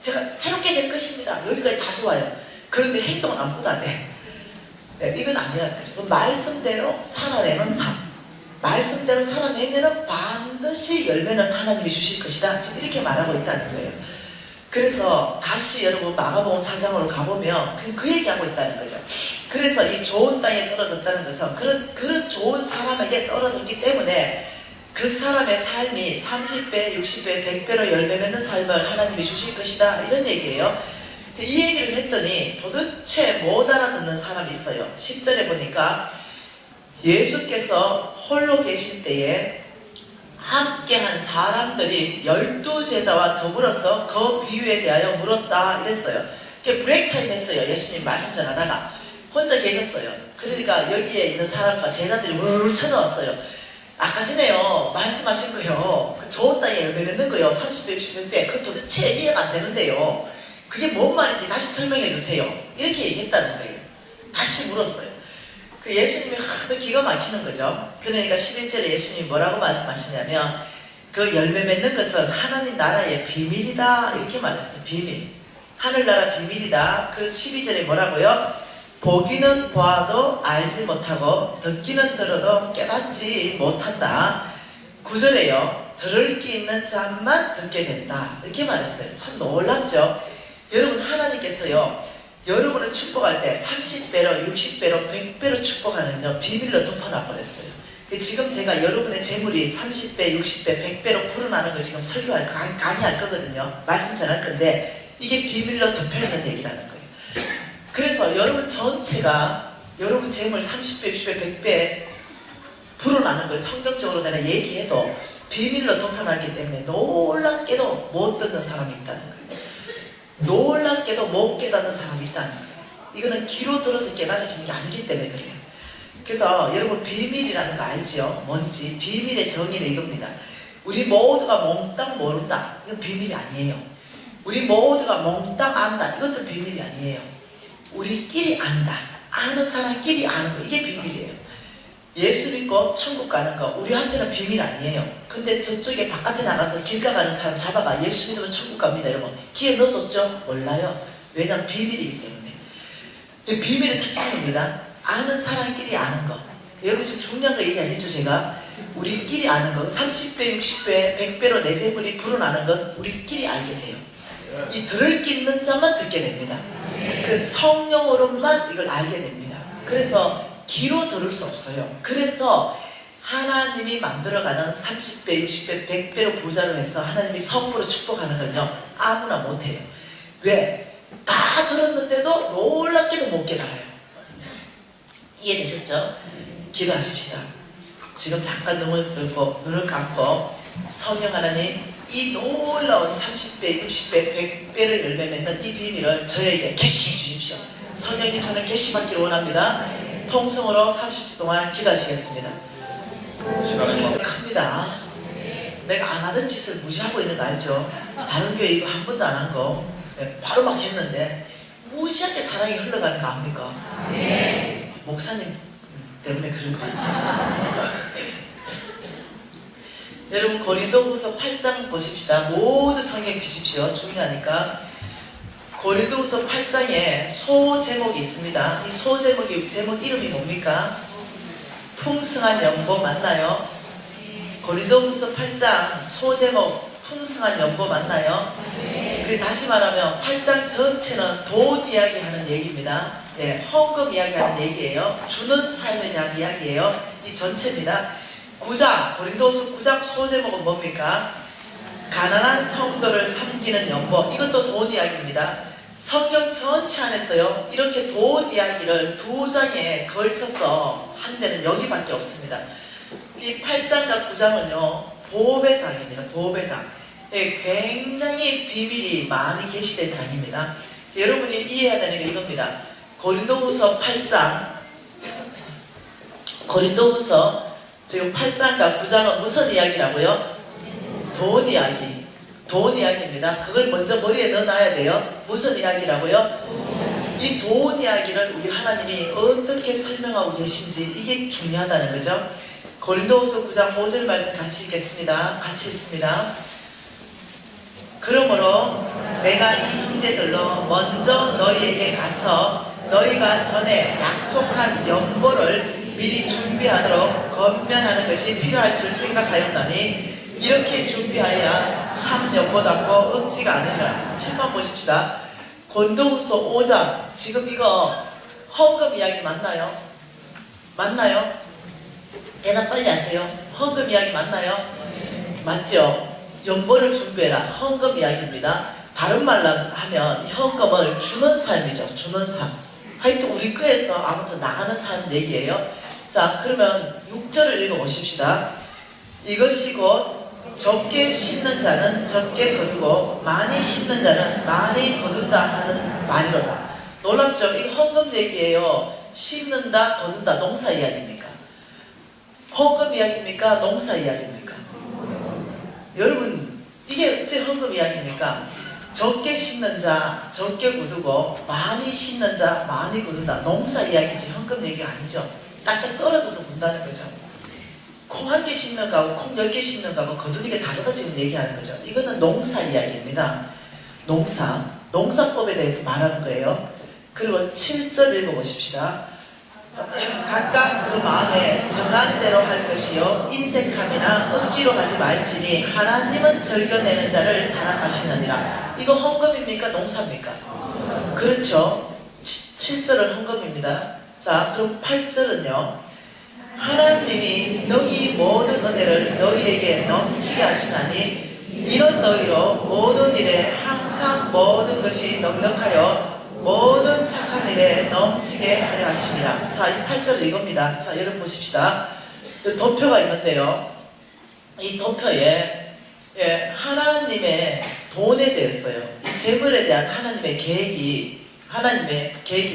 제가 새롭게 될 것입니다. 여기까지 다 좋아요. 그런데 행동은 아무것도 안 해. 이건 아니라는 거죠. 그 말씀대로 살아내는 삶. 말씀대로 살아내면 반드시 열매는 하나님이 주실 것이다. 지금 이렇게 말하고 있다는 거예요. 그래서 다시 여러분 마가복음 4장으로 가보면 그 얘기하고 있다는 거죠. 그래서 이 좋은 땅에 떨어졌다는 것은 그런 좋은 사람에게 떨어졌기 때문에 그 사람의 삶이 30배, 60배, 100배로 열매 맺는 삶을 하나님이 주실 것이다. 이런 얘기예요. 이 얘기를 했더니 도대체 못 알아듣는 사람이 있어요. 10절에 보니까 예수께서 홀로 계실 때에 함께한 사람들이 12제자와 더불어서 그 비유에 대하여 물었다. 이랬어요. 브레이크 타임 했어요. 예수님 말씀 전하다가 혼자 계셨어요. 그러니까 여기에 있는 사람과 제자들이 우르르 쳐나왔어요. 아까 전에요 말씀하신 거요 좋은 땅에 열매 맺는 거요 30배, 60배 그 도대체 이해가 안 되는데요 그게 뭔 말인지 다시 설명해 주세요 이렇게 얘기했다는 거예요. 다시 물었어요. 그 예수님이 하도 기가 막히는 거죠. 그러니까 11절에 예수님이 뭐라고 말씀하시냐면 그 열매 맺는 것은 하나님 나라의 비밀이다 이렇게 말했어요. 비밀 하늘나라 비밀이다. 그 12절에 뭐라고요? 보기는 보아도 알지 못하고 듣기는 들어도 깨닫지 못한다. 9절에요. 들을 게 있는 자만 듣게 된다. 이렇게 말했어요. 참 놀랍죠? 여러분 하나님께서요. 여러분을 축복할 때 30배로 60배로 100배로 축복하는요. 비밀로 덮어놔버렸어요. 지금 제가 여러분의 재물이 30배, 60배, 100배로 불어나는 걸 지금 강의할 거거든요. 말씀 전할 건데 이게 비밀로 덮여있는 얘기라는 거예요. 그래서 여러분 전체가 여러분 재물 30배, 60배, 100배 불어나는 걸 성경적으로 내가 얘기해도 비밀로 덮여놨기 때문에 놀랍게도 못 듣는 사람이 있다는 거예요. 놀랍게도 못 깨닫는 사람이 있다는 거예요. 이거는 귀로 들어서 깨달아지는 게 아니기 때문에 그래요. 그래서 여러분 비밀이라는 거 알죠? 뭔지 비밀의 정의는 이겁니다. 우리 모두가 몽땅 모른다. 이건 비밀이 아니에요. 우리 모두가 몽땅 안다. 이것도 비밀이 아니에요. 우리끼리 안다. 아는 사람끼리 아는 거. 이게 비밀이에요. 예수 믿고 천국 가는 거 우리한테는 비밀 아니에요. 근데 저쪽에 바깥에 나가서 길 가가는 사람 잡아봐. 예수 믿으면 천국 갑니다. 여러분 귀에 넣어줬죠? 몰라요. 왜냐면 비밀이기 때문에. 비밀의 특징입니다. 아는 사람끼리 아는 거. 여러분 지금 중요한 거 얘기 안 했죠 제가? 우리끼리 아는 거. 30배, 60배, 100배로 내 재물이 불어나는 건 우리끼리 알게 돼요. 이 들을 끼는 자만 듣게 됩니다. 그래서 성령으로만 이걸 알게 됩니다. 그래서 귀로 들을 수 없어요. 그래서 하나님이 만들어가는 30배, 60배, 100배로 부자로 해서 하나님이 선물로 축복하는 건요 아무나 못해요. 왜? 다 들었는데도 놀랍게도 못 깨달아요. 이해되셨죠? 기도하십시다. 지금 잠깐 눈을 감고 성령 하나님 이 놀라운 30배, 60배, 100배를 열매 맺는 이 비밀을 저에게 계시해 주십시오. 성령님 저는 계시받기를 원합니다. 통성으로 30초 동안 기도하시겠습니다. 큽니다. 내가 안 하던 짓을 무시하고 있는 거 알죠? 다른 교회 이거 한 번도 안 한 거 바로 막 했는데 무지하게 사랑이 흘러가는 거 압니까? 목사님 때문에 그런 거 아니에요? 여러분 고린도후서 8장 보십시다. 모두 성경 비십시오. 중요하니까. 고린도후서 8장에 소 제목이 있습니다. 이 소 제목 이름이 뭡니까? 풍성한 연보 맞나요? 고린도후서 8장 소 제목 풍성한 연보 맞나요? 다시 말하면 8장 전체는 돈 이야기하는 얘기입니다. 헌금 이야기하는 얘기예요. 주는 삶에 대한 이야기예요. 이 전체입니다. 9장 고린도후서 9장 소제목은 뭡니까? 가난한 성도를 섬기는 연보. 이것도 돈 이야기입니다. 성경 전체 안에서요 이렇게 돈 이야기를 2장에 걸쳐서 한 데는 여기밖에 없습니다. 이 8장과 9장은요 보배의 장입니다. 보배의 장. 굉장히 비밀이 많이 게시된 장입니다. 여러분이 이해해야 되는 게 이겁니다. 고린도후서 8장 고린도후서 지금 8장과 9장은 무슨 이야기라고요? 돈 이야기. 돈 이야기입니다. 그걸 먼저 머리에 넣어놔야 돼요. 무슨 이야기라고요? 이 돈 이야기를 우리 하나님이 어떻게 설명하고 계신지 이게 중요하다는 거죠. 고린도후서 9장 5절 말씀 같이 읽겠습니다. 같이 읽습니다. 그러므로 내가 이 형제들로 먼저 너희에게 가서 너희가 전에 약속한 연보를 미리 준비하도록 건면하는 것이 필요할 줄 생각하였더니 이렇게 준비하여야 참 연보답고 억지가 아니라. 책만 보십시다. 고린도후서 5장 지금 이거 헌금 이야기 맞나요? 맞나요? 대답 빨리 하세요. 헌금 이야기 맞나요? 맞죠? 연보를 준비해라. 헌금 이야기입니다. 다른 말로 하면 헌금을 주는 삶이죠. 주는 삶. 하여튼 우리 교회에서 아무튼 나가는 삶 얘기예요. 자, 그러면 6절을 읽어보십시다. 이것이 곧 적게 심는 자는 적게 거두고 많이 심는 자는 많이 거둔다 하는 말이로다. 놀랍죠? 이 헌금 얘기예요. 심는다, 거둔다. 농사 이야기입니까? 헌금 이야기입니까? 농사 이야기입니까? 여러분 이게 어째 헌금 이야기입니까? 적게 심는 자 적게 거두고 많이 심는 자 많이 거둔다. 농사 이야기지 헌금 얘기가 아니죠. 딱딱 떨어져서 본다는 거죠. 콩 한 개 심는 거하고 콩 10개 심는 거하고 거두는 게 다르다 지금 얘기하는 거죠. 이거는 농사 이야기입니다. 농사법에 대해서 말하는 거예요. 그리고 7절 읽어보십시다. 각각 그 마음에 정한 대로 할 것이요 인색함이나 억지로 하지 말지니 하나님은 절겨내는 자를 사랑하시느니라. 이거 헌금입니까? 농사입니까? 그렇죠. 7절은 헌금입니다. 자, 그럼 8절은요 하나님이 너희 모든 은혜를 너희에게 넘치게 하시나니 이런 너희로 모든 일에 항상 모든 것이 넉넉하여 모든 착한 일에 넘치게 하려 하심이라. 자, 이 8절을 이겁니다. 자, 여러분 보십시다. 도표가 있는데요. 이 도표에 하나님의 돈에 대해서요. 이 재물에 대한 하나님의 계획이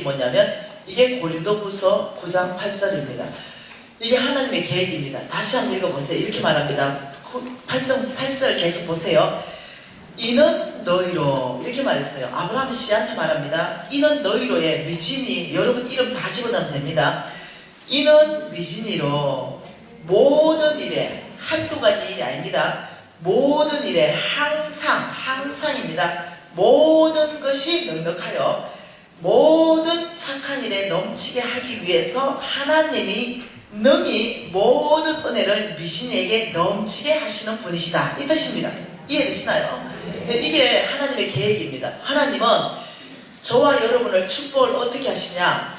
뭐냐면 이게 고린도후서 9장 8절입니다. 이게 하나님의 계획입니다. 다시 한번 읽어보세요. 이렇게 말합니다. 8절 계속 보세요. 이는 너희로 이렇게 말했어요. 아브라함 씨한테 말합니다. 이는 너희로의 미진이, 여러분 이름 다 집어넣으면 됩니다. 이는 미진이로 모든 일에, 한두 가지 일이 아닙니다. 모든 일에 항상입니다. 모든 것이 넉넉하여 모든 착한 일에 넘치게 하기 위해서 하나님이 능히 모든 은혜를 미신에게 넘치게 하시는 분이시다. 이 뜻입니다. 이해되시나요? 이게 하나님의 계획입니다. 하나님은 저와 여러분을 축복을 어떻게 하시냐?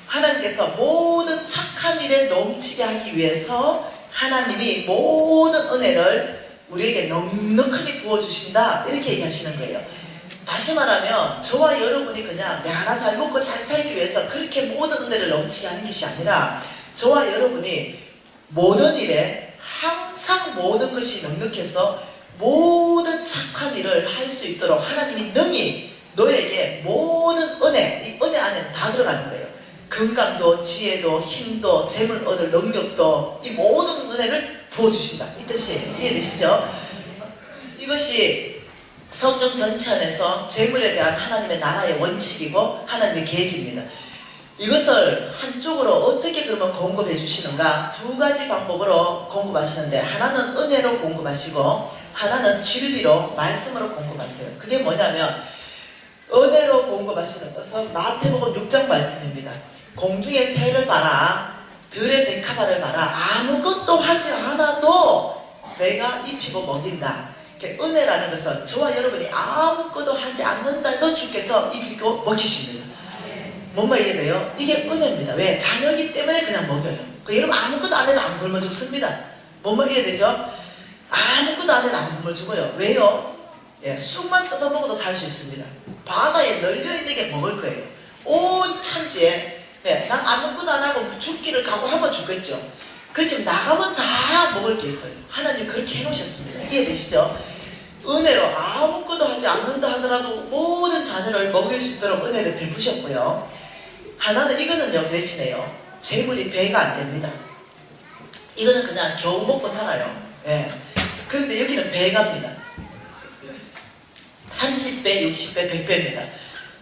하나님께서 모든 착한 일에 넘치게 하기 위해서 하나님이 모든 은혜를 우리에게 넉넉하게 부어주신다. 이렇게 얘기하시는 거예요. 다시 말하면 저와 여러분이 그냥 내 하나 잘 먹고 잘 살기 위해서 그렇게 모든 은혜를 넘치게 하는 것이 아니라 저와 여러분이 모든 일에 항상 모든 것이 넉넉해서 모든 착한 일을 할 수 있도록 하나님이 능히 너에게 모든 은혜, 이 은혜 안에 다 들어가는 거예요. 건강도, 지혜도, 힘도, 재물 얻을 능력도 이 모든 은혜를 부어주신다. 이 뜻이 이해되시죠? 이것이 성경 전체 안에서 재물에 대한 하나님의 나라의 원칙이고 하나님의 계획입니다. 이것을 한쪽으로 어떻게 그러면 공급해 주시는가? 두 가지 방법으로 공급하시는데 하나는 은혜로 공급하시고 하나는 진리로 말씀으로 공급하세요. 그게 뭐냐면 은혜로 공급하시는 것은 마태복음 6장 말씀입니다. 공중의 새를 봐라, 들의 백합화를 봐라. 아무것도 하지 않아도 내가 입히고 먹인다. 은혜라는 것은 저와 여러분이 아무것도 하지 않는다도 주께서 입히고 먹이십니다. 뭔가 이해돼요? 이게 은혜입니다. 왜? 자녀이기 때문에 그냥 먹여요. 여러분 아무것도 안 해도 안 굶어 죽습니다. 뭔가 이해되죠? 아무것도 안 해도 안 굶어 죽어요. 왜요? 쑥만 뜯어먹어도 살 수 있습니다. 바다에 널려있는 게 먹을 거예요. 온 천지에 난 아무것도 안 하고 죽기를 각오하면 죽겠죠. 그렇지만 나가면 다 먹을 게 있어요. 하나님 그렇게 해놓으셨습니다. 이해되시죠? 은혜로 아무것도 하지 않는다 하더라도 모든 자녀를 먹일 수 있도록 은혜를 베푸셨고요. 하나는 이거는요 대신에요. 재물이 배가 안 됩니다. 이거는 그냥 겨우 먹고 살아요. 그런데 여기는 배갑니다. 30배, 60배, 100배입니다.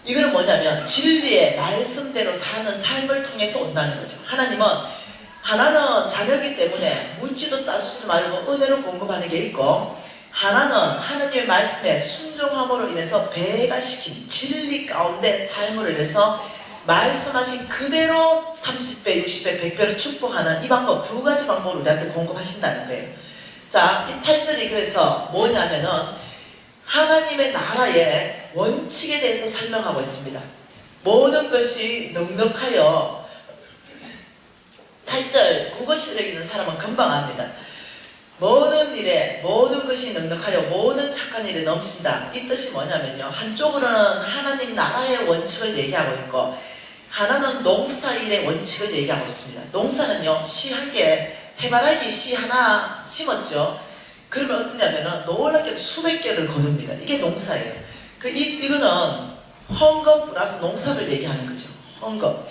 이거는 뭐냐면 진리의 말씀대로 사는 삶을 통해서 온다는 거죠. 하나는 자녀이기 때문에 묻지도 따지지 말고 은혜로 공급하는 게 있고 하나는 하나님의 말씀에 순종함으로 인해서 배가 시킨 진리 가운데 삶으로 인해서 말씀하신 그대로 30배, 60배, 100배로 축복하는 이 방법, 두 가지 방법을 우리한테 공급하신다는 거예요. 자, 이 8절이 그래서 뭐냐면은 하나님의 나라의 원칙에 대해서 설명하고 있습니다. 모든 것이 넉넉하여 8절 국어실에 있는 사람은 금방 압니다. 모든 일에 모든 것이 넉넉하여 모든 착한 일에 넘친다. 이 뜻이 뭐냐면요. 한쪽으로는 하나님 나라의 원칙을 얘기하고 있고 하나는 농사일의 원칙을 얘기하고 있습니다. 농사는요. 씨 한 개, 해바라기 씨 하나 심었죠. 그러면 어떠냐면은 놀랍게 수백 개를 거둡니다. 이게 농사예요. 이거는 헌금 플러스 농사를 얘기하는 거죠. 헌금.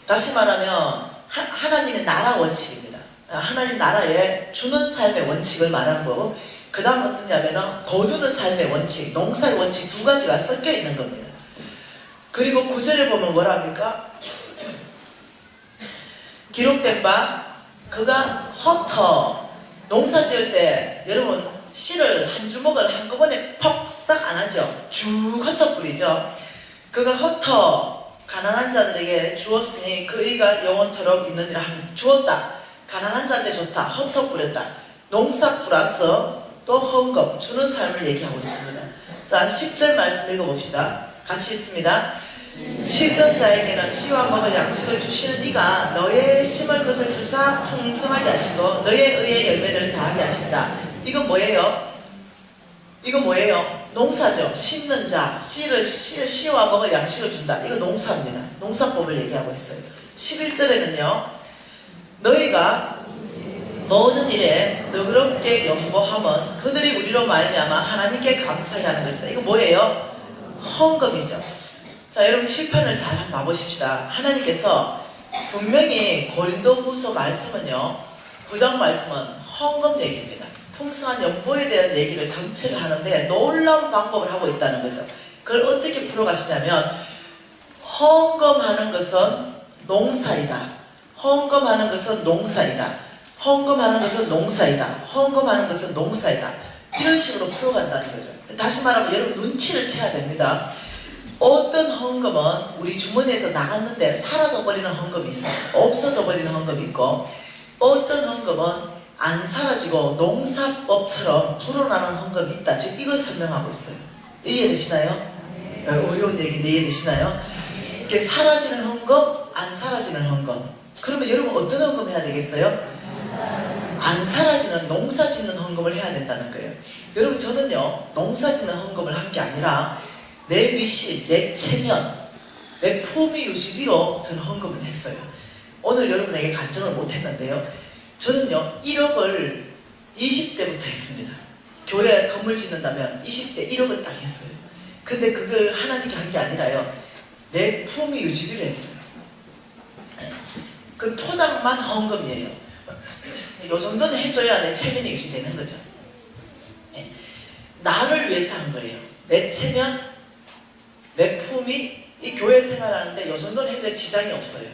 다시 말하면 하나님의 나라 원칙입니다. 하나님 나라에 주는 삶의 원칙을 말하는 거고 그 다음 어떠냐면은 거두는 삶의 원칙, 농사의 원칙 두 가지가 섞여 있는 겁니다. 그리고 9절에 보면 뭐라 합니까? 기록된 바 그가 흩어 농사 지을 때 여러분 씨를 한 주먹을 한꺼번에 퍽싹 안 하죠. 쭉 흩어 뿌리죠. 그가 흩어 가난한 자들에게 주었으니 그 의가 영원토록 있느니라 주었다. 가난한 자한테 좋다. 흩어 뿌렸다. 농사 플러스 또 헌금 주는 삶을 얘기하고 있습니다. 자 10절 말씀 읽어봅시다. 같이 있습니다. 심는 자에게는 씨와 먹을 양식을 주시는 이가 너의 심을 것을 주사 풍성하게 하시고 너의 의의 열매를 다하게 하신다. 이건 뭐예요? 이거 뭐예요? 농사죠. 심는 자, 씨와 먹을 양식을 준다. 이거 농사입니다. 농사법을 얘기하고 있어요. 11절에는요. 너희가 모든 일에 너그럽게 연보하면 그들이 우리로 말미암아 하나님께 감사히 하는 것이다. 이거 뭐예요? 헌금이죠. 자, 여러분 칠판을 잘 한번 봐보십시다. 하나님께서 분명히 고린도후서 말씀은요, 구장 말씀은 헌금 얘기입니다. 풍성한 연보에 대한 얘기를 전체를 하는데 놀라운 방법을 하고 있다는 거죠. 그걸 어떻게 풀어가시냐면 헌금하는 것은 농사이다. 헌금하는 것은 농사이다. 헌금하는 것은 농사이다. 헌금하는 것은 농사이다. 이런 식으로 풀어간다는 거죠. 다시 말하면 여러분 눈치를 채야 됩니다. 어떤 헌금은 우리 주머니에서 나갔는데 사라져버리는 헌금이 있어요. 없어져버리는 헌금이 있고, 어떤 헌금은 안 사라지고 농사법처럼 불어나는 헌금이 있다. 지금 이걸 설명하고 있어요. 이해되시나요? 어려운 얘기인데 이해되시나요? 이렇게 사라지는 헌금, 안 사라지는 헌금. 그러면 여러분 어떤 헌금 해야 되겠어요? 안 사라지는 농사 짓는 헌금을 해야 된다는 거예요. 여러분 저는요, 농사 짓는 헌금을 한 게 아니라 내 위시, 내 체면, 내 품위 유지비로 저는 헌금을 했어요. 오늘 여러분에게 간증을 못했는데요. 저는요 1억을 20대부터 했습니다. 교회 건물 짓는다면 20대 1억을 딱 했어요. 근데 그걸 하나님께 한 게 아니라요, 내 품위 유지비를 했어요. 그 토장만 헌금이에요. 요 정도는 해줘야 내 체면이 유지되는 거죠. 나를 위해서 한 거예요. 내 체면, 내 품위, 이 교회 생활하는데 요 정도는 해줘야 지장이 없어요.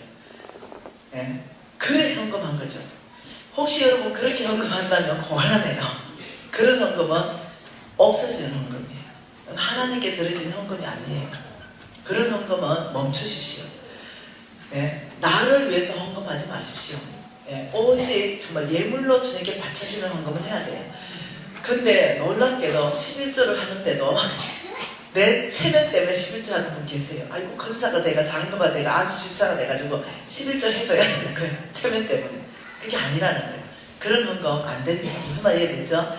그래 헌금한 거죠. 혹시 여러분 그렇게 헌금한다면 곤란해요. 그런 헌금은 없어지는 헌금이에요. 하나님께 드려진 헌금이 아니에요. 그런 헌금은 멈추십시오. 나를 위해서 헌금하지 마십시오. 오직 정말 예물로 주님께 바쳐지는 헌금을 해야 돼요. 근데 놀랍게도 11조를 하는데도 내 체면 때문에 11조 하는 분 계세요. 아이고 큰사가 돼가 장로가 돼가 아주 집사가 돼가지고 11조 해줘야 되는 거예요. 체면 때문에. 그게 아니라는 거예요. 그런 헌금 안 됩니다. 무슨 말 이해되죠?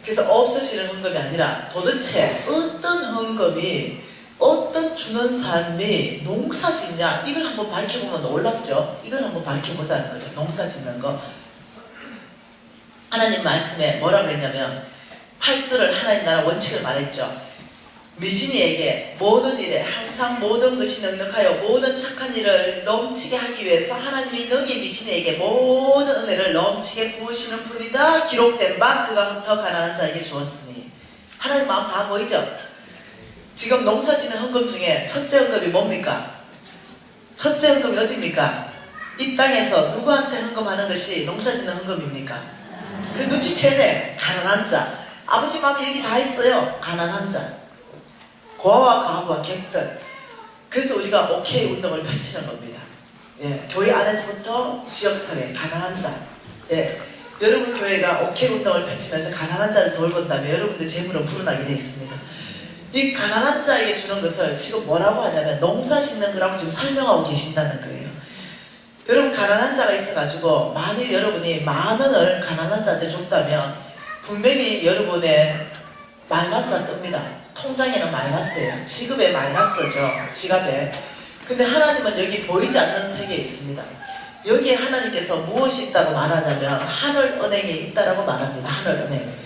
그래서 없으시는 헌금이 아니라 도대체 어떤 헌금이, 어떤 주는 삶이 농사 짓냐, 이걸 한번 밝혀보면 놀랍죠? 이걸 한번 밝혀보자는 거죠. 농사 짓는 거. 하나님 말씀에 뭐라고 했냐면 8절을 하나님 나라 원칙을 말했죠. 미진이에게 모든 일에 항상 모든 것이 넉넉하여 모든 착한 일을 넘치게 하기 위해서 하나님이 너희 미진이에게 모든 은혜를 넘치게 부으시는 분이다. 기록된 바 그가 더 가난한 자에게 주었으니. 하나님 마음 다 보이죠? 지금 농사짓는 헌금 중에 첫째 헌금이 뭡니까? 첫째 헌금이 어디입니까? 이 땅에서 누구한테 헌금하는 것이 농사짓는 헌금입니까? 그 눈치채야 돼. 가난한 자. 아버지 마음이 얘기 다 했어요. 가난한 자. 고아와 가부와 객들. 그래서 우리가 오케이 운동을 펼치는 겁니다. 교회 안에서부터 지역사회, 가난한 자. 여러분 교회가 오케이 운동을 펼치면서 가난한 자를 돌본다면 여러분들 재물은 불어나게 되어 있습니다. 이 가난한 자에게 주는 것을 지금 뭐라고 하냐면 농사 짓는 거라고 지금 설명하고 계신다는 거예요. 여러분 가난한 자가 있어가지고 만일 여러분이 10,000원을 가난한 자한테 줬다면 분명히 여러분의 마이너스가 뜹니다. 통장에는 마이너스예요. 지급에 마이너스죠. 지갑에. 근데 하나님은 여기 보이지 않는 세계에 있습니다. 여기에 하나님께서 무엇이 있다고 말하냐면 하늘은행에 있다라고 말합니다. 하늘은행.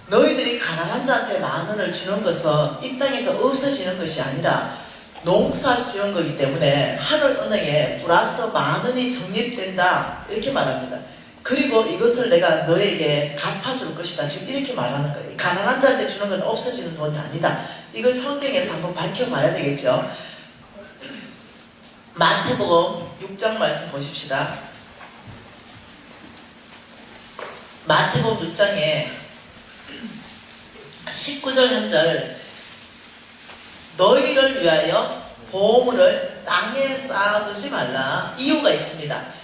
너희들이 가난한 자한테 10,000원을 주는 것은 이 땅에서 없어지는 것이 아니라 농사 지은 거기 때문에 하늘은행에 플러스 10,000원이 적립된다. 이렇게 말합니다. 그리고 이것을 내가 너에게 갚아줄 것이다. 지금 이렇게 말하는 거예요. 가난한 자한테 주는 건 없어지는 돈이 아니다. 이걸 성경에서 한번 밝혀봐야 되겠죠. 마태복음 6장 말씀 보십시다. 마태복음 6장에 19절 한절 너희를 위하여 보물을 땅에 쌓아두지 말라. 이유가 있습니다.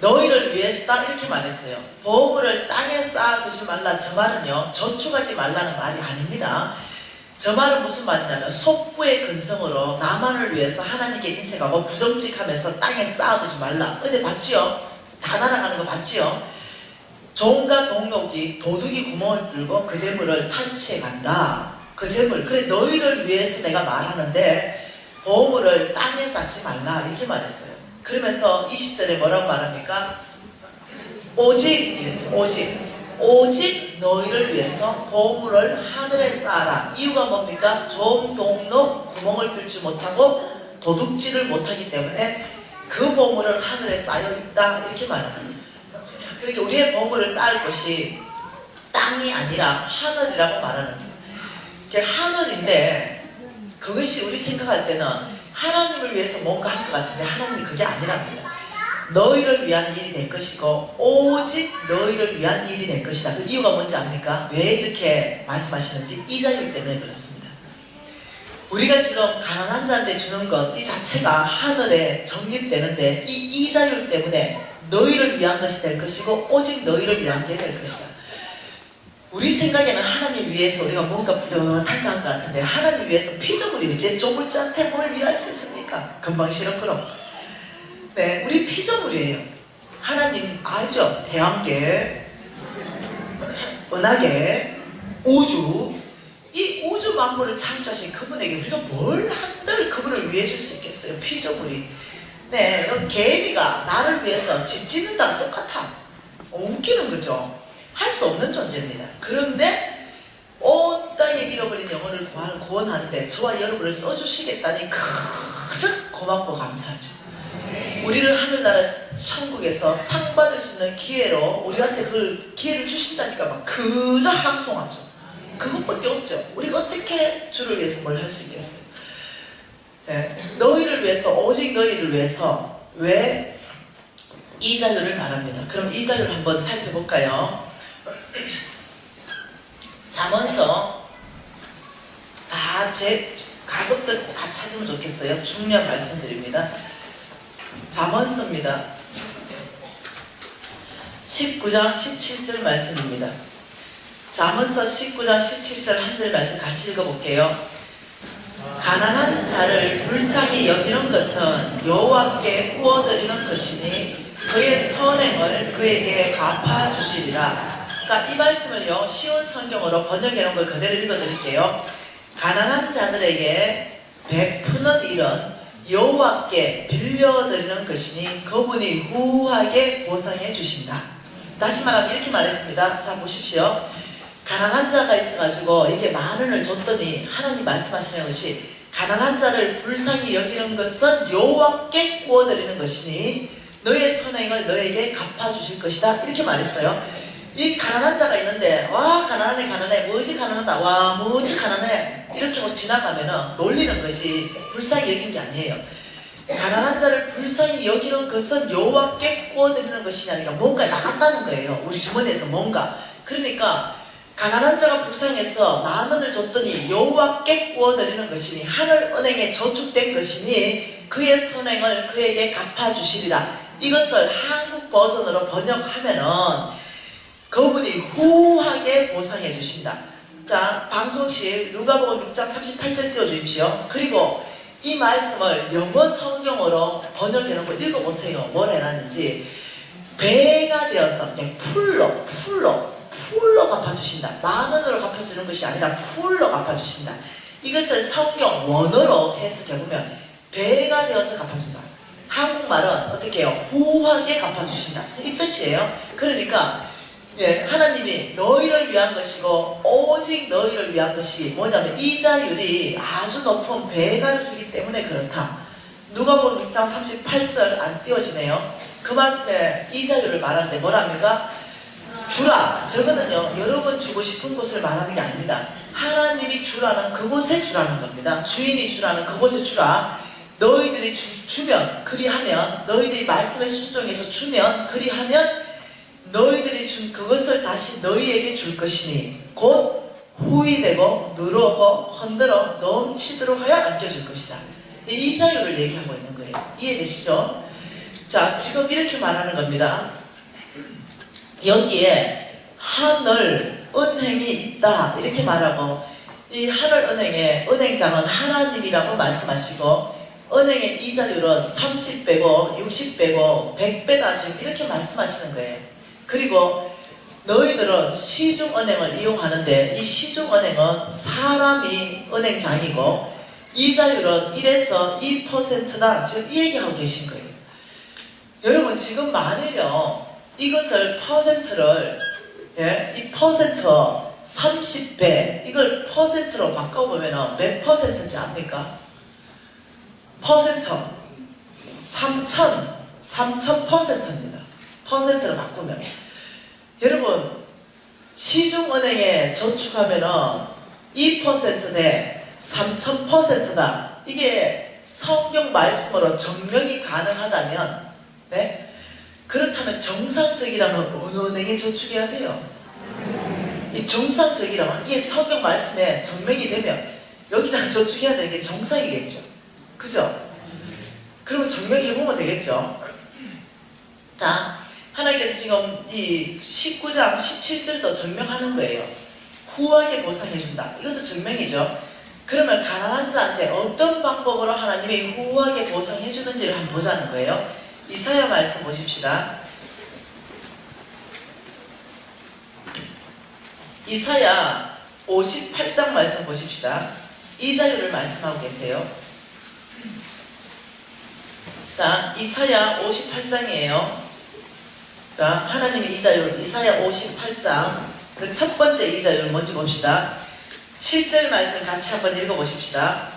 너희를 위해서다 이렇게 말했어요. 보물을 땅에 쌓아두지 말라. 저 말은요 저축하지 말라는 말이 아닙니다. 저 말은 무슨 말이냐면 속부의 근성으로 나만을 위해서 하나님께 인색하고 부정직하면서 땅에 쌓아두지 말라. 어제 봤지요? 다 날아가는 거 봤지요? 종과 동록이 도둑이 구멍을 뚫고 그 재물을 탈취해 간다. 그 재물, 그래 너희를 위해서 내가 말하는데 보물을 땅에 쌓지 말라 이렇게 말했어요. 그러면서 20절에 뭐라고 말합니까? 오직 너희를 위해서 보물을 하늘에 쌓아라. 이유가 뭡니까? 종, 동록 구멍을 뚫지 못하고 도둑질을 못하기 때문에 그 보물은 하늘에 쌓여 있다 이렇게 말합니다. 그러니까 우리의 보물을 쌓을 것이 땅이 아니라 하늘이라고 말하는 거예요. 하늘인데 그것이 우리 생각할 때는 하나님을 위해서 뭔가 할 것 같은데 하나님이 그게 아니랍니다. 너희를 위한 일이 내 것이고 오직 너희를 위한 일이 내 것이다. 그 이유가 뭔지 압니까? 왜 이렇게 말씀하시는지 이자율 때문에 그렇습니다. 우리가 지금 가난한 자한테 주는 것 이 자체가 하늘에 적립되는데 이 이자율 때문에 너희를 위한 것이 될 것이고 오직 너희를 위한 게 될 것이다. 우리 생각에는 하나님 위해서 우리가 뭔가 부듯한 것 같은데 하나님 위해서 피조물이 이제 조물자한테 뭘 위할 수 있습니까? 금방 싫었구나. 네, 우리 피조물이에요. 하나님 알죠? 태양계, 은하계, 우주, 이 우주 만물을 창조하신 그분에게 우리가 뭘 한들 그분을 위해 줄 수 있겠어요? 피조물이. 네, 개미가 나를 위해서 집 짓는다랑 똑같아. 웃기는 거죠. 할 수 없는 존재입니다. 그런데 온 땅에 잃어버린 영혼을 구원하는데 저와 여러분을 써주시겠다니 가장 고맙고 감사하죠. 우리를 하늘나라 천국에서 상 받을 수 있는 기회로 우리한테 그 기회를 주신다니까 막 그저 함송하죠. 그것밖에 없죠. 우리가 어떻게 주를 위해서 뭘 할 수 있겠어요? 네. 너희를 위해서 오직 너희를 위해서 왜 이자율을 말합니다. 그럼 이자율 한번 살펴볼까요? 잠언서 가급적 다 찾으면 좋겠어요. 중요한 말씀드립니다. 잠언서입니다. 19장 17절 말씀입니다. 잠언서 19장 17절 한 절 말씀 같이 읽어볼게요. 가난한 자를 불쌍히 여기는 것은 여호와께 구워드리는 것이니 그의 선행을 그에게 갚아주시리라. 그러니까 이 말씀을요 쉬운 성경으로 번역해놓은 걸 그대로 읽어드릴게요. 가난한 자들에게 베푸는 일은 여호와께 빌려드리는 것이니 그분이 후하게 보상해 주신다. 다시 말하면 이렇게 말했습니다. 자 보십시오. 가난한 자가 있어가지고 이게 만 원을 줬더니 하나님 말씀하시는 것이 가난한 자를 불쌍히 여기는 것은 여호와께 구워드리는 것이니 너의 선행을 너에게 갚아주실 것이다 이렇게 말했어요. 이 가난한 자가 있는데 와 가난하네 가난해 뭐지 가난하다 와 뭐지 가난해 이렇게 뭐 지나가면은 놀리는 것이 불쌍히 여긴 게 아니에요. 가난한 자를 불쌍히 여기는 것은 여호와께 구워드리는 것이 아니라 뭔가 나갔다는 거예요. 우리 주머니에서 뭔가. 그러니까 가난한 자가 불쌍해서 만 원을 줬더니 여호와께 구워드리는 것이니 하늘 은행에 저축된 것이니 그의 선행을 그에게 갚아주시리라. 이것을 한국 버전으로 번역하면은 그분이 후하게 보상해 주신다. 자, 방송실 누가복음 6장 38절 띄워주십시오. 그리고 이 말씀을 영어 성경으로 번역해 놓고 읽어보세요. 뭘 해놨는지. 배가 되어서 그냥 풀로 갚아주신다. 만 원으로 갚아주는 것이 아니라 풀로 갚아주신다. 이것을 성경 원어로 해석해보면 배가 되어서 갚아준다. 한국말은 어떻게 해요? 후하게 갚아주신다. 이 뜻이에요. 그러니까 예, 하나님이 너희를 위한 것이고 오직 너희를 위한 것이 뭐냐면 이자율이 아주 높은 배가를 주기 때문에 그렇다. 누가복음 6장 38절 안 띄워지네요. 그 말씀에 이자율을 말하는데 뭐랍니까? 주라. 저거는요 여러분 주고 싶은 곳을 말하는 게 아닙니다. 하나님이 주라는 그곳에 주라는 겁니다. 주인이 주라는 그곳에 주라. 너희들이 주면 그리하면 너희들이 말씀에 순종해서 주면 그리하면 너희들이 준 그것을 다시 너희에게 줄 것이니 곧 후이되고 누르고 흔들어 넘치도록 하여 안겨줄 것이다. 이 자유를 얘기하고 있는 거예요. 이해되시죠? 자, 지금 이렇게 말하는 겁니다. 여기에 하늘 은행이 있다 이렇게 말하고 이 하늘은행의 은행장은 하나님이라고 말씀하시고 은행의 이자율은 30배고 60배고 100배다 지금 이렇게 말씀하시는 거예요. 그리고 너희들은 시중은행을 이용하는데 이 시중은행은 사람이 은행장이고 이자율은 1에서 2%다 지금 이 얘기하고 계신 거예요. 여러분 지금 만일요 이것을 퍼센트를 이 퍼센트 30배 이걸 퍼센트로 바꿔보면 몇 퍼센트인지 압니까? 퍼센트 3000%입니다. 퍼센트로 바꾸면 여러분 시중은행에 저축하면 2%대 3000%다. 이게 성경 말씀으로 증명이 가능하다면 네? 그렇다면 정상적이라면 어느 은행에 저축해야 돼요? 이 정상적이라면 이게 성경 말씀에 증명이 되면 여기다 저축해야 되는 게 정상이겠죠. 그죠? 그러면 증명해보면 되겠죠. 자, 하나님께서 지금 이 19장 17절도 증명하는 거예요. 후하게 보상해준다. 이것도 증명이죠. 그러면 가난한 자한테 어떤 방법으로 하나님이 후하게 보상해주는지를 한번 보자는 거예요. 이사야 말씀 보십시다. 이사야 58장 말씀 보십시다. 이자율을 말씀하고 계세요. 자, 이사야 58장이에요. 자, 하나님의 이자율, 이사야 58장 그 첫 번째 이자율 먼저 봅시다. 7절 말씀 같이 한번 읽어보십시다.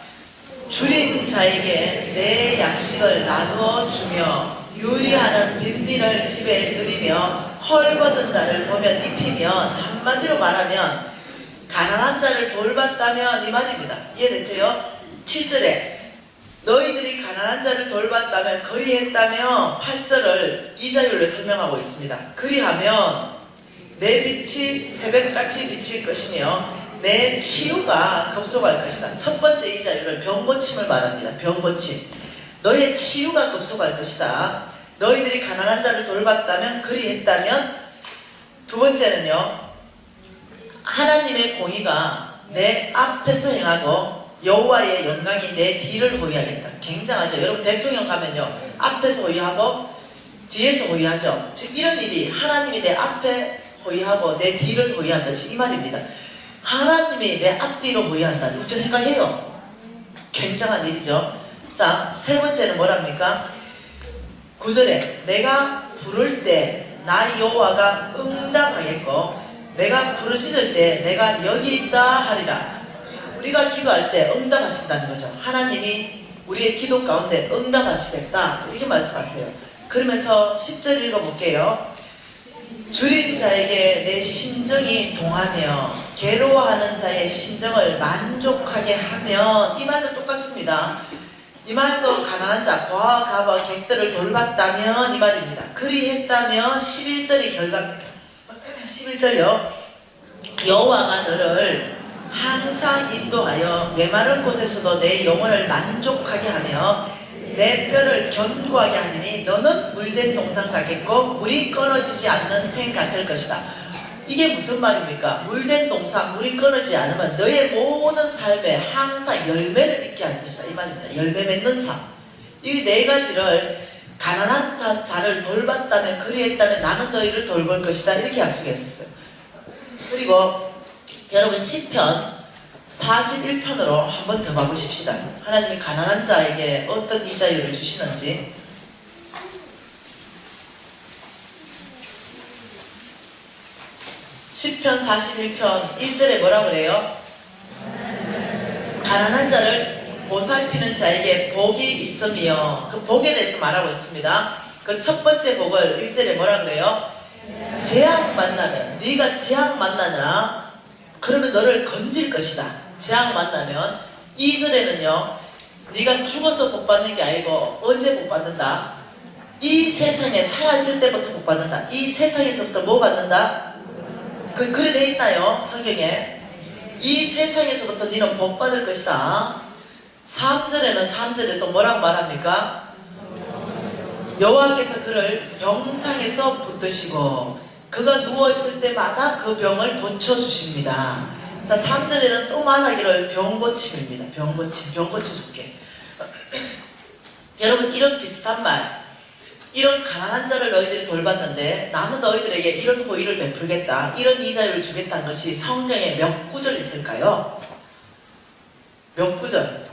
줄인 자에게 내 양식을 나누어 주며 유리하는 빈민을 집에 들이며 헐벗은 자를 보면 입히면 한마디로 말하면 가난한 자를 돌봤다면 이 말입니다. 이해되세요? 7절에 너희들이 가난한 자를 돌봤다면 그리했다며 8절을 이자율로 설명하고 있습니다. 그리하면 내 빛이 새벽같이 비칠 것이며 내 치유가 급속할 것이다. 첫 번째 이자율은 병고침을 말합니다. 병고침. 너의 치유가 급속할 것이다. 너희들이 가난한 자를 돌봤다면 그리했다면 두 번째는요. 하나님의 공의가 내 앞에서 행하고 여호와의 영광이 내 뒤를 호위하겠다. 굉장하죠. 여러분 대통령 가면요. 앞에서 호위하고 뒤에서 호위하죠. 즉 이런 일이 하나님이 내 앞에 호위하고 내 뒤를 호위한다. 즉 이 말입니다. 하나님이 내 앞뒤로 호위한다. 어째 생각해요? 굉장한 일이죠. 자, 세 번째는 뭐랍니까? 9절에 내가 부를 때 나 여호와가 응답하겠고 내가 부르짖을 때 내가 여기 있다 하리라. 우리가 기도할 때 응답하신다는 거죠. 하나님이 우리의 기도 가운데 응답하시겠다. 이렇게 말씀하세요. 그러면서 10절 읽어볼게요. 줄인 자에게 내 심정이 동하며 괴로워하는 자의 심정을 만족하게 하면 이 말도 똑같습니다. 이 말도 가난한 자, 고아와 가부와 객들을 돌봤다면 이 말입니다. 그리했다면 11절이 결과입니다. 11절이요. 여호와가 너를 항상 인도하여 메마른 곳에서도 내 영혼을 만족하게 하며 내 뼈를 견고하게 하리니 너는 물된 동산 같겠고 물이 끊어지지 않는 생 같을 것이다. 이게 무슨 말입니까? 물된 동산, 물이 끊어지지 않으면 너의 모든 삶에 항상 열매를 맺게 할 것이다. 이 말입니다. 열매 맺는 삶. 이 네 가지를 가난한 자를 돌봤다면 그리했다면 나는 너희를 돌볼 것이다. 이렇게 약속했었어요. 그리고 여러분 시편 41편으로 한 번 더 가보십시다. 하나님이 가난한 자에게 어떤 이자율을 주시는지. 시편 41편 1절에 뭐라 그래요? 가난한 자를 보살피는 자에게 복이 있으며 그 복에 대해서 말하고 있습니다. 그 첫 번째 복을 1절에 뭐라 그래요? 재앙 만나면 네가 재앙 만나냐? 그러면 너를 건질 것이다. 재앙 만나면 2절에는요. 네가 죽어서 복 받는 게 아니고 언제 복 받는다? 이 세상에 살아있을 때부터 복 받는다. 이 세상에서부터 뭐 받는다? 그래 돼 있나요? 성경에. 이 세상에서부터 너는 복 받을 것이다. 3절에 또 뭐라고 말합니까? 여호와께서 그를 병상에서 붙드시고 그가 누워있을 때마다 그 병을 고쳐주십니다. 자, 3절에는 또 말하기를 병고침입니다. 병고침, 병고치 줄게. 여러분, 이런 비슷한 말, 이런 가난한 자를 너희들이 돌봤는데 나는 너희들에게 이런 호의를 베풀겠다, 이런 이자율을 주겠다는 것이 성경에 몇 구절 있을까요? 몇 구절?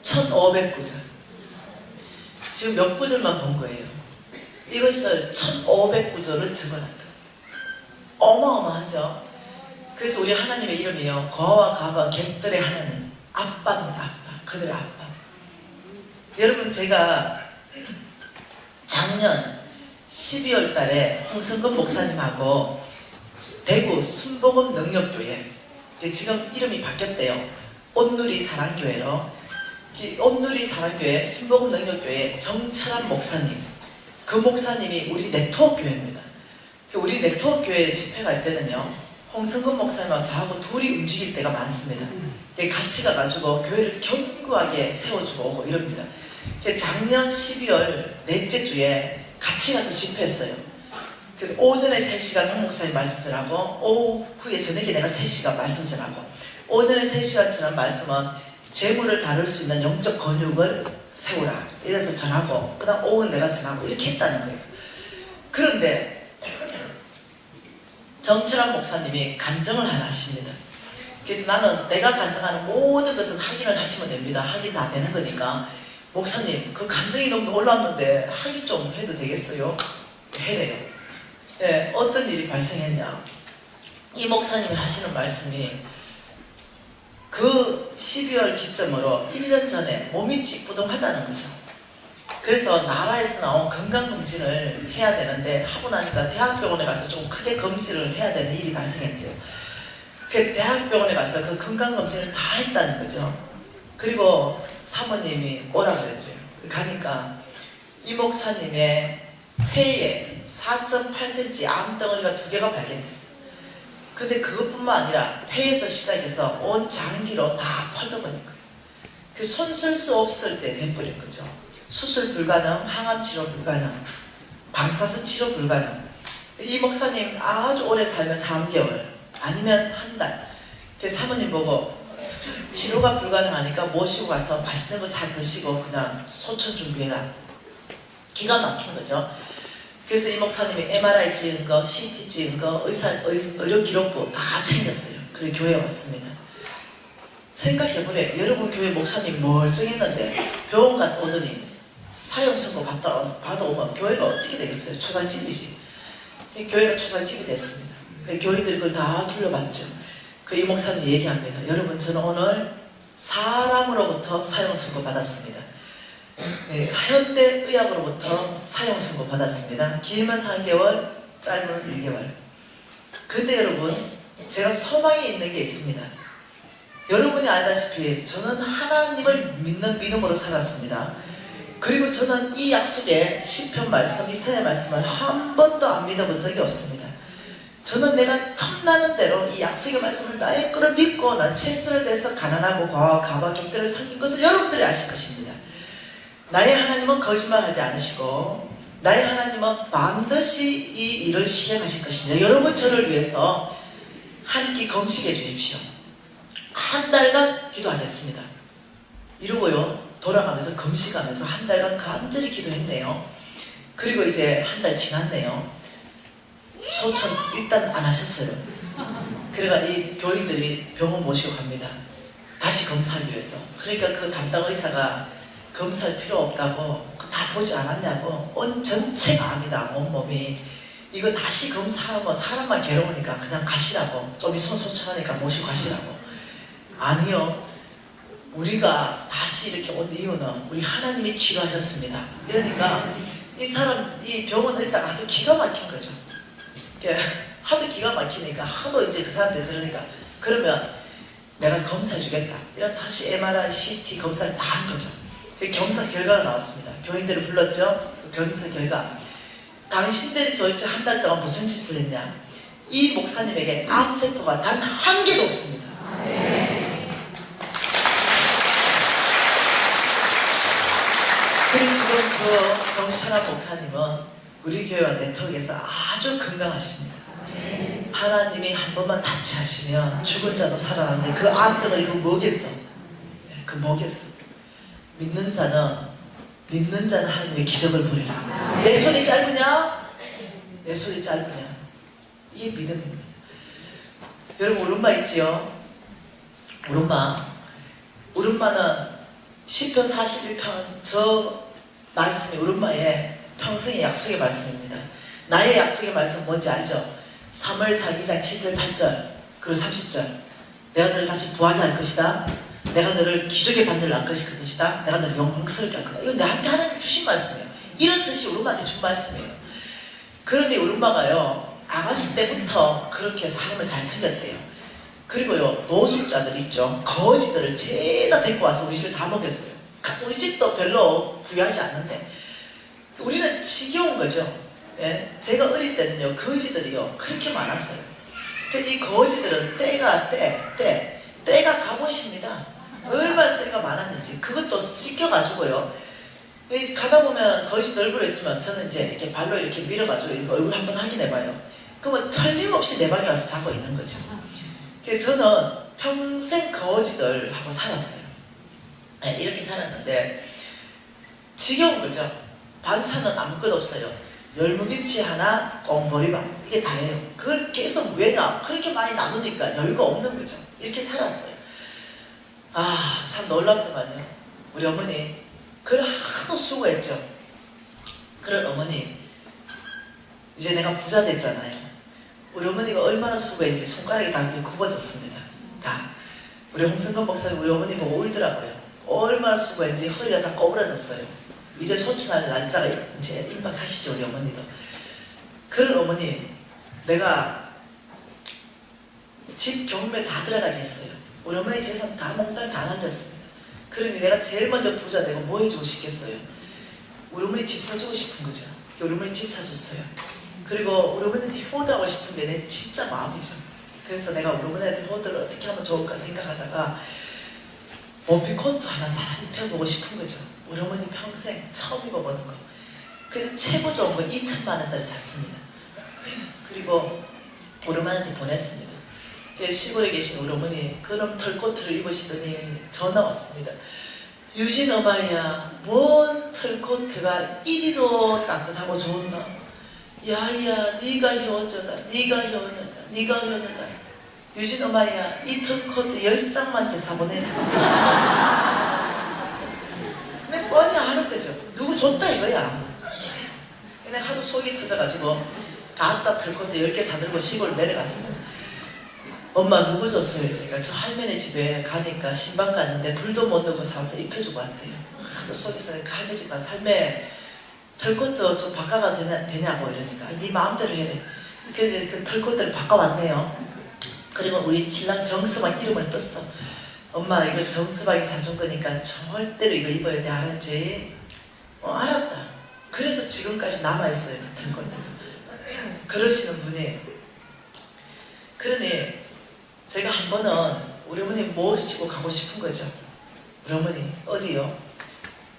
1500구절. 지금 몇 구절만 본 거예요. 이것을 1500구절을 적어놨다. 어마어마하죠. 그래서 우리 하나님의 이름이요, 거와 가와 객들의 하나님, 아빠입니다. 아빠. 그들의 아빠. 여러분, 제가 작년 12월 달에 홍성근 목사님하고 대구 순복음 능력교회, 지금 이름이 바뀌었대요. 온누리 사랑교회로. 온누리 사랑교회 순복음 능력교회 정철한 목사님, 그 목사님이 우리 네트워크 교회입니다. 우리 네트워크 교회 집회 갈 때는요, 홍성근 목사님하고 저하고 둘이 움직일 때가 많습니다. 같이 가가지고 교회를 견고하게 세워주고 오고 이럽니다. 작년 12월 넷째 주에 같이 가서 집회했어요. 그래서 오전에 3시간 홍 목사님 말씀 전하고, 오후에 저녁에 내가 3시간 말씀 전하고, 오전에 3시간 전한 말씀은 재물을 다룰 수 있는 영적 근육을 세우라, 이래서 전하고, 그 다음 오후는 내가 전하고, 이렇게 했다는 거예요. 그런데 정철한 목사님이 간증을 하나 하십니다. 그래서 나는 내가 간증하는 모든 것은 확인을 하시면 됩니다. 확인 다 되는 거니까, 목사님 그 간증이 너무 놀랐는데 확인 좀 해도 되겠어요? 해래요. 네, 어떤 일이 발생했냐, 이 목사님이 하시는 말씀이, 그 12월 기점으로 1년 전에 몸이 찌뿌둥하다는 거죠. 그래서 나라에서 나온 건강검진을 해야 되는데, 하고 나니까 대학병원에 가서 좀 크게 검진을 해야 되는 일이 발생했대요. 그 대학병원에 가서 그 건강검진을 다 했다는 거죠. 그리고 사모님이 오라 그랬대요. 가니까 이 목사님의 폐에 4.8cm 암덩어리가 2개가 발견됐어요. 근데 그것뿐만 아니라 폐에서 시작해서 온 장기로 다 퍼져버린 거예요. 그 손 쓸 수 없을 때 돼버린 거죠. 수술 불가능, 항암 치료 불가능, 방사선 치료 불가능. 이 목사님 아주 오래 살면 3개월 아니면 한 달. 그 사모님 보고 치료가 불가능하니까 모시고 가서 맛있는 거 사 드시고 그냥 소천 준비해라. 기가 막힌 거죠. 그래서 이 목사님이 MRI 찍은 거, CT 찍은 거, 의료 기록부 다 챙겼어요. 그리고 교회에 왔습니다. 생각해보래. 여러분 교회 목사님 멀쩡했는데 병원 갔다 오더니 사형선고 받아 오면 교회가 어떻게 되겠어요? 초상집이지. 교회가 초상집이 됐습니다. 교인들이 그걸 다 둘러봤죠. 이 목사님 얘기합니다. 여러분, 저는 오늘 사람으로부터 사형선고 받았습니다. 네, 현대의학으로부터 사형선고 받았습니다. 길면 4개월, 짧으면 1개월. 근데 여러분, 제가 소망이 있는 게 있습니다. 여러분이 알다시피 저는 하나님을 믿는 믿음으로 살았습니다. 그리고 저는 이 약속의 시편 말씀, 이사야 말씀을 한 번도 안 믿어본 적이 없습니다. 저는 내가 탐나는 대로 이 약속의 말씀을 나의 거를 믿고 난 최선을 다해서 가난하고 과와 가와 객들을 섬긴 것을 여러분들이 아실 것입니다. 나의 하나님은 거짓말하지 않으시고 나의 하나님은 반드시 이 일을 실행하실 것입니다. 여러분, 저를 위해서 한 끼 금식해 주십시오. 한 달간 기도하겠습니다. 이러고요, 돌아가면서 금식하면서 한 달간 간절히 기도했네요. 그리고 이제 한 달 지났네요. 소천 일단 안 하셨어요. 그래가 이 교인들이 병원 모시고 갑니다. 다시 검사하기 위해서. 그러니까 그 담당 의사가 검사할 필요 없다고, 다 보지 않았냐고, 온 전체가 암이다, 온몸이. 이거 다시 검사하면 사람만 괴로우니까 그냥 가시라고, 좀 있으면 소천하니까 모시고 가시라고. 아니요, 우리가 다시 이렇게 온 이유는 우리 하나님이 치료하셨습니다. 그러니까 이 사람, 이 병원 의사가 아주 기가 막힌 거죠. 하도 기가 막히니까, 하도 이제 그 사람들이 그러니까, 그러면 내가 검사해 주겠다. 이런 다시 MRI, CT 검사를 다 한 거죠. 그 검사 결과가 나왔습니다. 교인들을 불렀죠. 그 검사 결과. 당신들이 도대체 한 달 동안 무슨 짓을 했냐? 이 목사님에게 암세포가 단 한 개도 없습니다. 그리고 지금 그 정철한 목사님은 우리 교회와 네트워크에서 아주 건강하십니다. 하나님이 한 번만 타치하시면 죽은 자도 살아나는데 그 암덩어리 그거 뭐겠어? 그 뭐겠어? 믿는 자는 하나님의 기적을 보리라. 내 손이 짧으냐? 내 손이 짧으냐? 이게 믿음입니다. 여러분 우리 엄마 있지요? 우리 엄마는 시편 41편 저 말씀이 우리 엄마의 평생의 약속의 말씀입니다. 나의 약속의 말씀 뭔지 알죠? 3월 4기장 7절 8절 그리고 30절 내가 너를 다시 부하게 할 것이다. 내가 너를 기적의 반열을 할 것이다. 내가 너를 영광스럽게 할 거다. 이거 나한테 하나님 주신 말씀이에요. 이런 뜻이 우리 엄마한테 준 말씀이에요. 그런데 우리 엄마가요 아가씨 때부터 그렇게 사람을 잘 섬겼대요. 그리고요 노숙자들 있죠. 거지들을 죄다 데리고 와서 우리 집에 다 먹였어요. 우리 집도 별로 부유하지 않는데 우리는 지겨운 거죠. 예? 제가 어릴 때는요 거지들이요 그렇게 많았어요. 이 거지들은 때가 갑옷입니다. 얼마나 때가 많았는지 그것도 씻겨가지고요 가다 보면 거지 얼굴에 있으면 저는 이제 이렇게 발로 이렇게 밀어가지고 이렇게 얼굴 한번 확인해봐요. 그러면 틀림없이 내 방에 와서 자고 있는 거죠. 그래서 저는 평생 거지들하고 살았어요. 네, 이렇게 살았는데 지겨운 거죠. 반찬은 아무것도 없어요. 열무김치 하나, 꽁보리밥 이게 다예요. 그걸 계속 왜냐 그렇게 많이 나누니까 여유가 없는 거죠. 이렇게 살았어요. 아, 참 놀랍더만요. 우리 어머니 그걸 하도 수고했죠. 그런 어머니 이제 내가 부자 됐잖아요. 우리 어머니가 얼마나 수고했는지 손가락이 다 굽어졌습니다. 다. 우리 홍승건 목사님 우리 어머니 보고 울더라고요. 얼마나 수고했는지 허리가 다 꼬부라졌어요. 이제 소천할 날짜가 이제 임박하시죠. 우리 어머니도. 그런 어머니 내가 집 경매 다 들어가게 했어요. 우리 어머니 재산 다 몽땅 다 남겼습니다. 그러니 내가 제일 먼저 부자 되고 뭐 해주고 싶겠어요? 우리 어머니 집 사주고 싶은 거죠. 우리 어머니 집 사줬어요. 그리고 우리 어머니한테 효도하고 싶은 게 내 진짜 마음이죠. 그래서 내가 우리 어머니한테 효도를 어떻게 하면 좋을까 생각하다가 원피코트 하나 입혀보고 싶은 거죠. 우리 어머니 평생 처음 입어보는 거. 그래서 최고 좋은 거 2천만 원짜리 샀습니다. 그리고 우리 어머니한테 보냈습니다. 시골에 계신 우리 어머니 그런 털코트를 입으시더니 전화 왔습니다. 유진 어마야, 뭔 털코트가 이리도 따뜻하고 좋나? 야야, 네가 효자다. 네가 효자다. 유진 어마야, 이 털코트 10장만 더 사보내. 근데 뻔히 하는 거죠. 누구 줬다 이거야. 근데 하도 속이 터져가지고 가짜 털코트 10개 사들고 시골 내려갔어요. 엄마 누구 줬어요? 그러니까 저 할머니 집에 가니까 신방 갔는데 불도 못 넣고 사서 입혀주고 왔대요. 하도 속에서 그 할머니 집 가서 할매 털코트 좀 바꿔가도 되냐고 이러니까 네 마음대로 해래. 그래서 그 털코트를 바꿔왔네요. 그리고 우리 신랑 정수박 이름을 떴어. 엄마 이거 정수박이 사준 거니까 절대로 이거 입어야 돼. 알았지? 알았다. 그래서 지금까지 남아있어요. 그 털코트. 그러시는 분이. 그러니 제가 한 번은 우리 어머니 모시고 가고 싶은 거죠. 우리 어머니 어디요?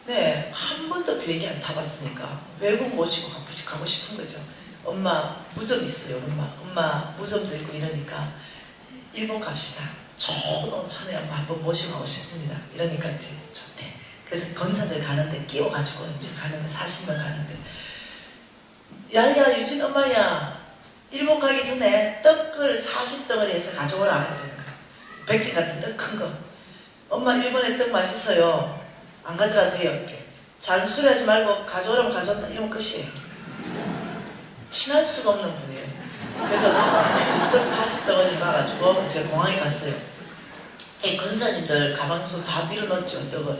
네, 한 번도 비행기 안 타봤으니까 외국 모시고 가고 싶은 거죠. 엄마 무좀 있어요. 엄마 무좀도 있고 이러니까 일본 갑시다. 좋은 온천에 엄마 한번 모시고 가고 싶습니다. 이러니까 이제 좋대. 그래서 건사들 가는데 끼워가지고 이제 가는데 40명 가는데 야야 유진 엄마야 일본 가기 전에 떡을 40덩어리 해서 가져오라 그러는 거야. 백지 같은 떡 큰 거. 엄마 일본에 떡 맛있어요. 안 가져가도 돼요. 이렇게. 잔소리하지 말고 가져오라면 가져온다. 이러면 끝이에요. 친할 수가 없는 분이에요. 그래서 떡 40덩어리 가가지고 이제 공항에 갔어요. 건사님들 가방수 다 밀어넣었죠. 떡을.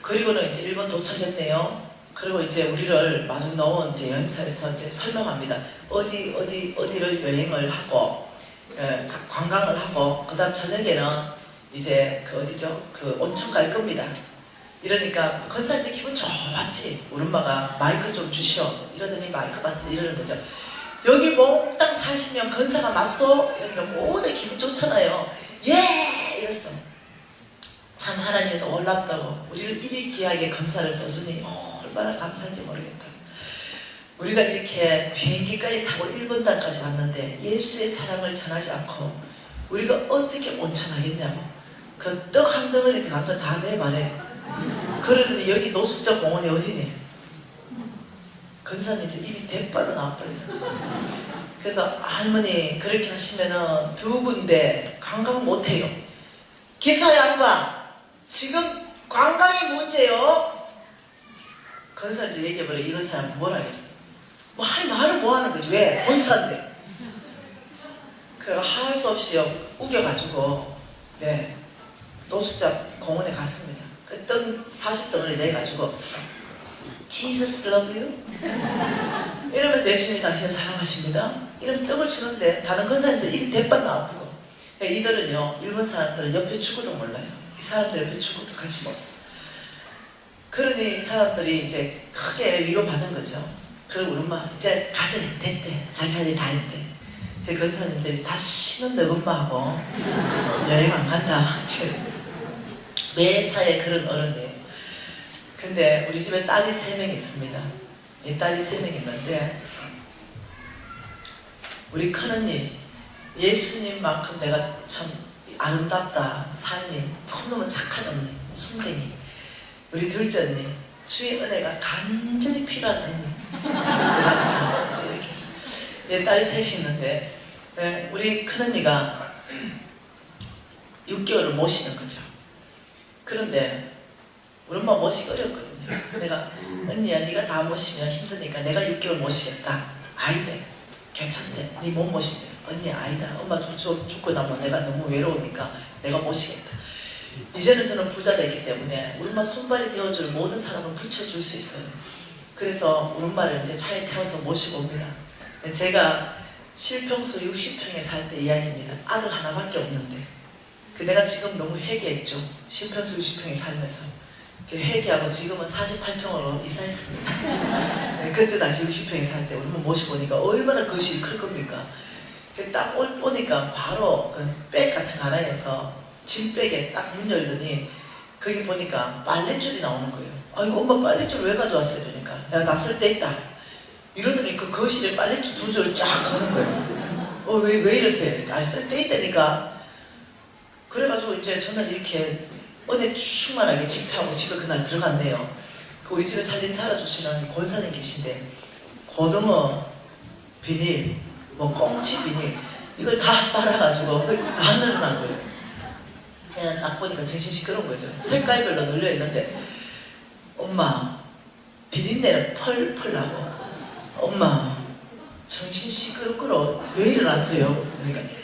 그리고는 이제 일본 도착했네요. 그리고 이제 우리를 마중 넣은 이제 여행사에서 이제 설명합니다. 어디를 여행을 하고, 관광을 하고, 그 다음 저녁에는 이제 그 어디죠? 그 온천 갈 겁니다. 이러니까 건사님들 기분 좋았지. 우리 엄마가 마이크 좀 주시오. 이러더니 마이크 받고 이러는 거죠. 여기 몽땅 40명 건사가 맞소? 이러니까 모두 기분 좋잖아요. 예! 이랬어. 참 하나님이 놀랍다고 우리를 이리 귀하게 건사를 써주니 얼마나 감사한지 모르겠다. 우리가 이렇게 비행기까지 타고 일본단까지 왔는데 예수의 사랑을 전하지 않고 우리가 어떻게 온천하겠냐고. 그 떡 한 덩어리 담도 다 내 말해. 그러더니 여기 노숙자 공원이 어디니? 근사님들 입이 대빨로 나와버렸어. 그래서 할머니 그렇게 하시면은 두 군데 관광 못해요. 기사 양반 지금 관광이 문제요. 근사님들 얘기해버려. 이런 사람 뭘 하겠어. 뭐 할 말을 뭐 하는 거지. 왜? 본사인데. 그래서 할 수 없이 우겨가지고 네 노숙자 공원에 갔습니다. 그 떡 40덩어리 내가지고 Jesus love you 이러면서 예수님이 당신을 사랑하십니다. 이런 떡을 주는데 다른 근사님들 입이 대빨 나쁘고 이들은요 일본 사람들은 옆에 축구도 몰라요. 이 사람들 옆에 축구도 관심 없어. 그러니 이 사람들이 이제 크게 위로받은 거죠. 그리고 우리 엄마 이제 가자 됐대. 자기 할 일 다 했대. 그 근사님들이 다시는 너 엄마하고 여행 안 간다. 매사에 그런 어른이에요. 근데 우리 집에 딸이 3명 있습니다. 이 딸이 3명 있는데 우리 큰언니 예수님만큼 내가 참 아름답다. 삶이 너무너무 착한 언니 순댕이. 우리 둘째 언니 주의 은혜가 간절히 필요한 언니. 이렇게 해서 내 딸이 셋이 있는데 네, 우리 큰언니가 6개월을 모시는 거죠. 그런데 우리 엄마 모시기 어렵거든요. 내가 언니야 네가 다 모시면 힘드니까 내가 6개월 모시겠다. 아이래. 괜찮대. 네 못 모신대. 언니 아니다. 엄마 죽고 나면 내가 너무 외로우니까 내가 모시겠다. 이제는 저는 부자가 있기 때문에 우리 엄마 손발이 되어줄 모든 사람을 붙여줄 수 있어요. 그래서 우리 엄마를 이제 차에 태워서 모시고 옵니다. 제가 실평수 60평에 살 때 이야기입니다. 아들 하나밖에 없는데 내가 지금 너무 회개했죠. 실평수 60평에 살면서 회개하고 지금은 48평으로 이사했습니다. 네, 그때 당시 60평에 살 때 우리 엄마 모시고 오니까 얼마나 거실이 클 겁니까? 딱 오니까 바로 그 백 같은 하나에서 짐백에 딱 문 열더니 거기 보니까 빨랫줄이 나오는 거예요. 아이고 엄마 빨랫줄 왜 가져왔어요? 그러니까 내가 나 쓸 때 있다. 이러더니 그 거실에 빨랫줄 2줄을 쫙 거는 거예요. 왜 이러세요? 그러니까 쓸 때 있다니까. 그래가지고 이제 저는 이렇게 은혜 충만하게 집회하고 집에 그날 들어갔네요. 우리 집에 살림 살아주시는 권사님 계신데 고등어 비닐, 뭐 꽁치 비닐 이걸 다 빨아가지고 다 늘어난 거예요. 그냥 딱 보니까 정신 시끄러운 거죠. 색깔별로 널려있는데 엄마 비린내는 펄펄 나고 엄마 정신 시끄럽고 왜 일어났어요? 그러니까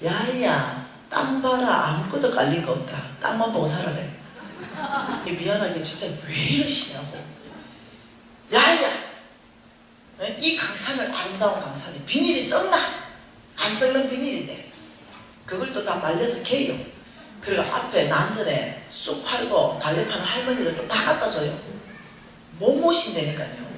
야야 땅 봐라 아무것도 깔린 거 없다. 땅만 보고 살아래. 미안하게 진짜 왜 이러시냐고. 야야 이 강산을 아름다운 강산이 비닐이 썩나? 안 썩는 비닐인데 그걸 또 다 말려서 개요. 그리고 앞에 난전에 쑥 팔고 달래 파는 할머니를 또 다 갖다 줘요. 못 모신다니까요.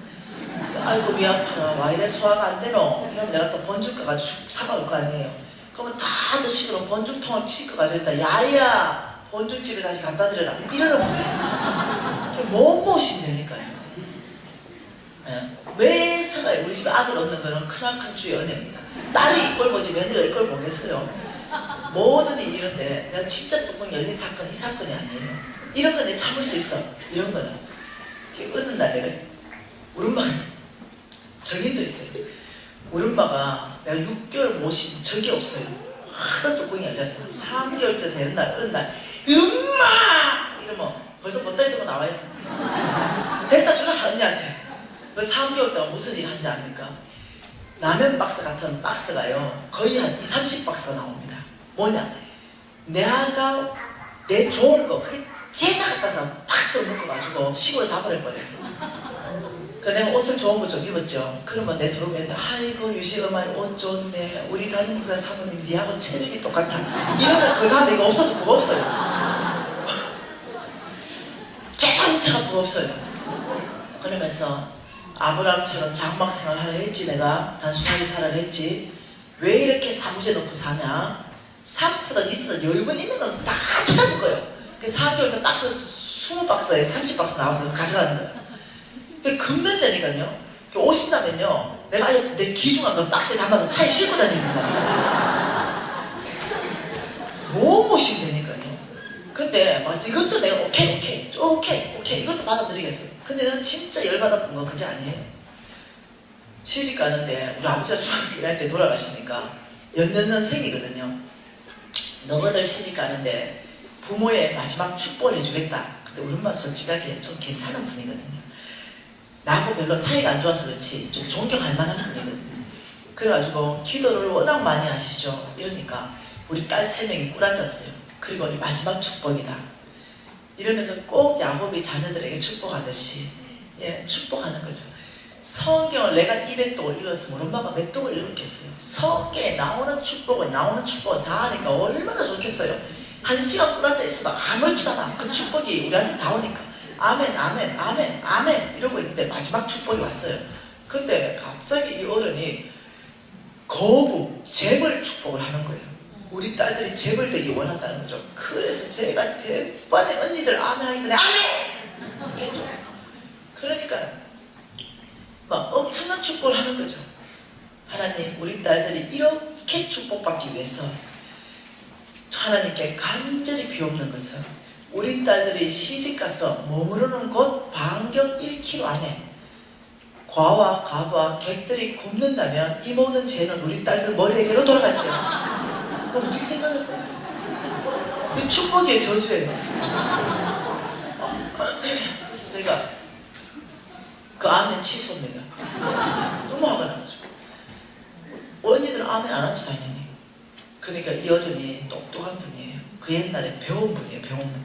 아이고 미안하라 와 이래 소화가 안 되노? 이러면 내가 또 번죽 가가지고 쑥 사가올 거 아니에요. 그러면 다 드시고 번죽통을 씻어가지고 있다. 야야 번죽집에 다시 갖다 드려라. 이러는 거예요. 못 모신다니까요. 네. 왜 살아요? 우리 집에 아들 없는 거는 크나큰 주의 은혜입니다. 딸이 이걸 보지 며느리가 이걸 보겠어요. 모든 일이 이런데 내가 진짜 뚜껑 열린 사건 이 사건이 아니에요. 이런 건 내가 참을 수 있어. 이런 거는 어느 날 내가 우리 엄마가 정인도 있어요. 우리 엄마가 내가 6개월 모신 적이 없어요. 하도 뚜껑이 열렸어. 3개월째 되는 날 어느 날 엄마! 이러면 벌써 보따리 들고 나와요. 됐다 주라 언니한테. 그 3개월 동안 무슨 일 한지 압니까? 라면 박스 같은 박스가요 거의 한 20-30박스가 나옵니다. 뭐냐? 내가 내 좋은 거 그게 제가 갖다서 박스로 묶어가지고 시골에 다 버려버려요. 그 내가 옷을 좋은 거 좀 입었죠. 그러면 내 들어오면 아이고 유시엄마 옷 좋네. 우리 담임부사 사모님 니하고 체력이 똑같아. 이러면 그 다음에 이거 없어서 그거 없어요. 조금차가 그거 없어요. 그러면서 아브라함처럼 장막 생활하려 했지. 내가 단순하게 살아야 했지. 왜 이렇게 사무제 놓고 사냐? 사프다 있어 여유분 있는 건 다 찾아볼 거예요. 그 4개월 때 박스 20박스에 30박스 나와서 가져가는 거예요. 근데 금된다니까요. 오신다면요, 내가 아예 내 귀중한 걸 박스에 담아서 차에 싣고 다닙니다. 못 모신다니까요. 근데 막 이것도 내가 오케이 이것도 받아들이겠어요. 근데 나는 진짜 열받았던 건 그게 아니에요. 시집 가는데 우리 아버지가 중학교 1학년 때 돌아가시니까 연년생이거든요. 너희들 시집 가는데 부모의 마지막 축복을 해주겠다. 근데 우리 엄마 솔직하게 좀 괜찮은 분이거든요. 나하고 별로 사이가 안 좋아서 그렇지 좀 존경할 만한 분이거든요. 그래가지고 기도를 워낙 많이 하시죠. 이러니까 우리 딸 3명이 꿀앉았어요. 그리고 이 마지막 축복이다. 이러면서 꼭 야곱이 자녀들에게 축복하듯이 축복하는 거죠. 성경을 내가 200독을 읽었으면 우리 엄마가 몇 독을 읽었겠어요. 성경에 나오는 축복은 다 하니까 얼마나 좋겠어요. 1시간 꿀앉아 있으면 아무렇지도 않아. 그 축복이 우리한테 다 오니까 아멘 이러고 있는데 마지막 축복이 왔어요. 근데 갑자기 이 어른이 재벌 축복을 하는 거예요. 우리 딸들이 재벌 되기 원한다는 거죠. 그래서 제가 대반의 언니들 아멘 하기 전에 아멘! 그러니까 막 엄청난 축복을 하는 거죠. 하나님, 우리 딸들이 이렇게 축복받기 위해서 하나님께 간절히 비옵는 것은 우리 딸들이 시집가서 머무르는 곳 반경 1km 안에 과와 가부와 객들이 굶는다면 이 모든 죄는 우리 딸들 머리에게로 돌아갔죠. 그럼 어떻게 생각했어요? 이 축복의 저주예요. 그래서 제가 그 아멘 취소입니다. 너무 화가 나가지고. 언니들은 아멘 안 하죠 당연히. 그러니까 이 어른이 똑똑한 분이에요. 그 옛날에 배운 분이에요. 배운 분.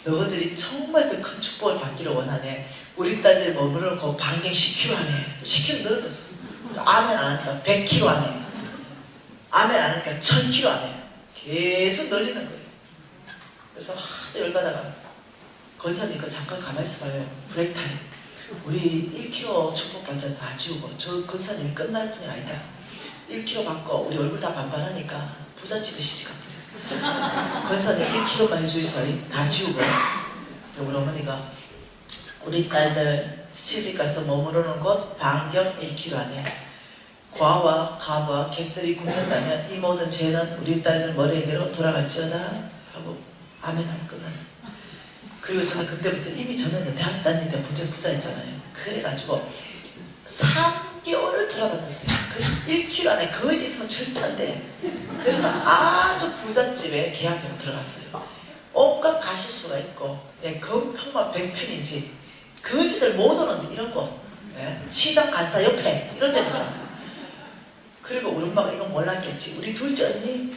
너희들이 정말 더 큰 축복을 받기를 원하네. 우리 딸들 머무르는 그 반경 10km 안에 10km 늘어졌어. 아멘 안 하니까 100km 안에, 아멘 안 하니까 1000km 안에 계속 늘리는 거예요. 그래서 하도 열받아가 권사님 그 잠깐 가만히 있어봐요. 브레이크 타임. 우리 1km 축복받자 다 지우고 저 권사님이 끝날 뿐이 아니다. 1km 받고 우리 얼굴 다 반반하니까 부잣집에 시집가. 권사님 1kg만 해주이소이 다 지우고. 우리 어머니가 우리 딸들 시집가서 머무르는 곳 반경 1km 안에 과와 가부와 객들이 굶는다면 이 모든 죄는 우리 딸들 머리에게로 돌아갈지어다 하고 아멘 하면 끝났어. 그리고 저는 그때부터 이미 저는 대학 다닐 때 부자였잖아요. 그래가지고 3개월을 돌아다녔어요. 그 1km 안에 거지 있으면 절대 안 돼. 그래서 아주 부잣집에 계약으로 들어갔어요. 온갖 가실수가 있고, 건평만 100평인지, 거지들 못 오는 이런 곳, 시장 간사 옆에 이런 데 들어갔어요. 그리고 우리 엄마가 이건 몰랐겠지. 우리 둘째 언니,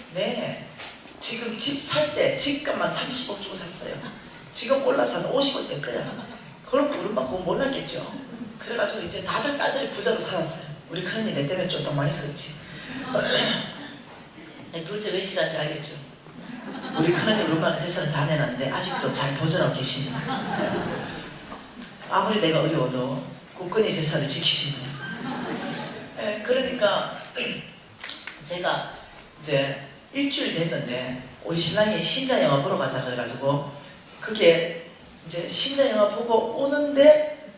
지금 집 살 때 집값만 30억 주고 샀어요. 지금 올라서 한 50억 될 거야. 그럼 우리 엄마 그거 몰랐겠죠. 그래가지고 이제 다들 딸들이 부자로 살았어요. 우리 큰언니 내 때문에 좀 더 많이 썼지. 둘째 몇 시간인지 알겠죠? 우리 큰언니 우리 엄마는 재산을 다 내놨는데 아직도 잘 보존하고 계십니다. 아무리 내가 어려워도 굳건히 재산을 지키시는. 그러니까 제가 이제 일주일 됐는데 우리 신랑이 신자 영화 보러 가자 그래가지고 그게 이제 신자 영화 보고 오는데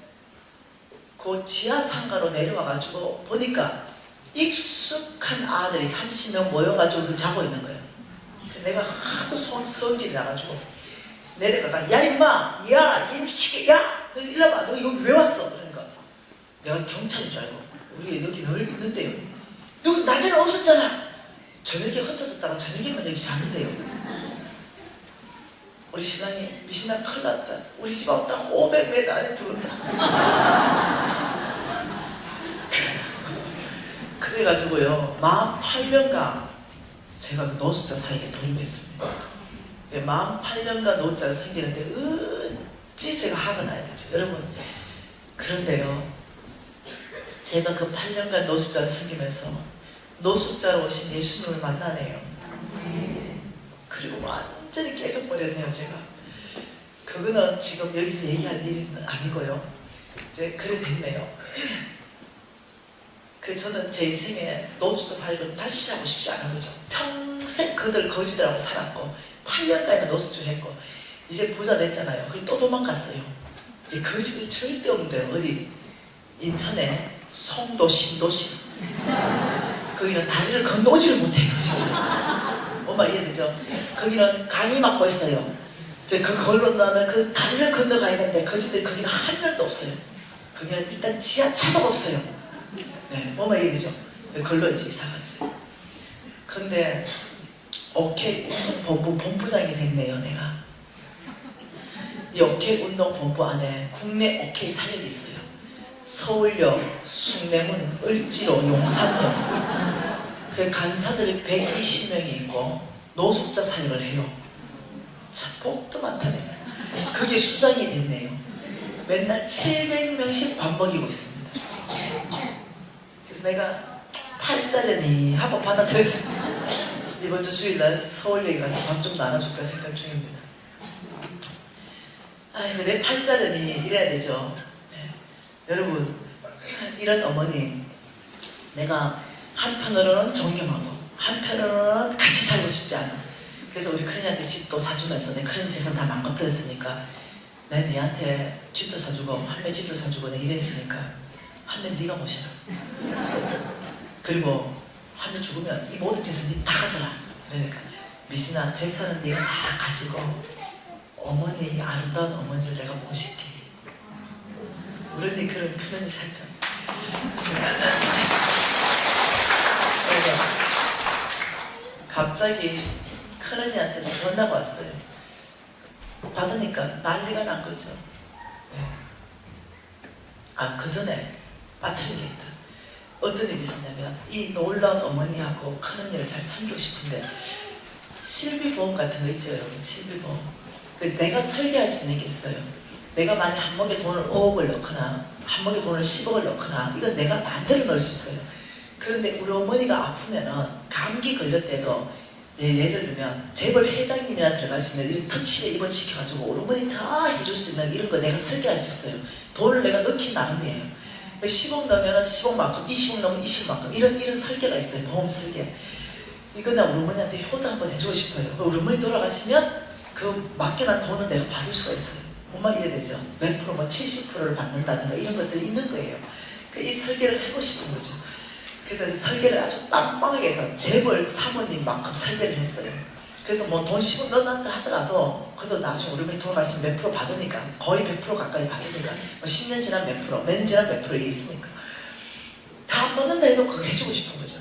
그 지하 상가로 내려와가지고 보니까 익숙한 아들이 30명 모여가지고 그 자고 있는 거예요. 그래서 내가 하도 성질이 나가지고 내려가가 야 임마 야 임시계 야 너 일로 와봐 너 여기 왜 왔어? 그러니까 내가 경찰인 줄 알고 우리 여기 늘 있는데요. 너 낮에는 없었잖아. 저녁에 흩어졌다가 저녁에만 여기 자는데요. 우리 신랑이 미신아 큰일 났다. 우리 집 왔다 500m 안에 들어온다. 그래가지고요 48년간 제가 그 노숙자 사이에 돌입했습니다. 48년간 노숙자가 생기는데 어찌 제가 화가 나야 되죠. 여러분 그런데요 제가 그 8년간 노숙자가 생기면서 노숙자로 오신 예수님을 만나네요. 그리고 완전히 깨져버렸네요. 제가 그거는 지금 여기서 얘기할 일은 아니고요. 이제 그래 됐네요. 저는 제 인생에 노숙자 살기를 다시 하고 싶지 않은 거죠. 평생 그들 거지들하고 살았고 8년간이나 노숙자 했고 이제 부자 됐잖아요. 그리고 또 도망갔어요. 이제 거지들 절대 없는데 어디 인천에 송도 신도시 거기는 다리를 건너오지를 못해요. 엄마 이해되죠? 거기는 강이 막고 있어요. 그걸로 나면 그 다리를 건너가야 되는데 거지들 거기는 한 명도 없어요. 거기는 일단 지하차도 없어요. 네, 엄마 이해되죠? 그걸로 이제 이사 갔어요. 근데 오케이 운동본부 본부장이 됐네요. 내가 이 오케이 운동본부 안에 국내 오케이 사역이 있어요. 서울역, 숭례문, 을지로, 용산역 그 간사들이 120명이 있고 노숙자 사역을 해요. 참 복도 많다네. 그게 수장이 됐네요. 맨날 700명씩 밥 먹이고 있습니다. 그래서 내가 팔자려니 하고 받아들였습니다. 이번 주 주일날 서울역에 가서 밥 좀 나눠줄까 생각 중입니다. 아이고 내 팔자려니 이래야 되죠. 네. 여러분 이런 어머니 내가 한편으로는 존경하고 한편으로는 같이 살고 싶지 않아. 그래서 우리 큰이한테 집도 사주면서 내 큰 재산 다 망가뜨렸으니까 내 니한테 집도 사주고 할매 집도 사주고 내 이랬으니까 할매 네가 모셔라. 그리고 할매 죽으면 이 모든 재산 다 가져라. 그러니까 미신아 재산은 네가 다 가지고 어머니 이 아름다운 어머니를 내가 모실게. 우리 그런 큰언니 살까. 그래서 갑자기 큰언니한테서 전화가 왔어요. 받으니까 난리가 난 거죠. 네. 아, 그 전에 빠뜨린 게 있다. 어떤 일이 있었냐면 이 놀라운 어머니하고 큰언니를 잘 섬기고 싶은데 실비보험 같은 거 있죠 여러분. 실비보험. 내가 설계할 수 있는 게 있어요. 내가 만약 한목에 돈을 5억을 넣거나 한목에 돈을 10억을 넣거나 이건 내가 마음대로 넣을 수 있어요. 그런데 우리 어머니가 아프면은 감기 걸릴 때도 예를 들면 재벌 회장님이나 들어갈 수 있는 이런 특실에 입원시켜가지고 우리 어머니 다 해줄 수 있는 이런 거 내가 설계할 수 있어요. 돈을 내가 넣긴 나름이에요. 10억 넣으면 10억만큼, 20억 넣으면 20억만큼 이런 설계가 있어요. 보험 설계. 이거 나 우리 어머니한테 효도 한번 해주고 싶어요. 우리 어머니 돌아가시면 그 맡겨난 돈은 내가 받을 수가 있어요. 뭔 말 이해되죠? 몇 프로, 뭐 70%를 받는다든가 이런 것들이 있는 거예요. 이 설계를 하고 싶은 거죠. 그래서 이 설계를 아주 빵빵하게 해서 재벌 사모님만큼 설계를 했어요. 그래서 뭐 돈 10억 넣는다 하더라도 그래도 나중에 우리 어머니 돌아가시면 몇 프로 받으니까 거의 100% 가까이 받으니까 뭐 10년 지난 몇 프로, 몇 년 지난 몇 프로 이게 있으니까 다 넣는다 해도 그거 해주고 싶은 거죠.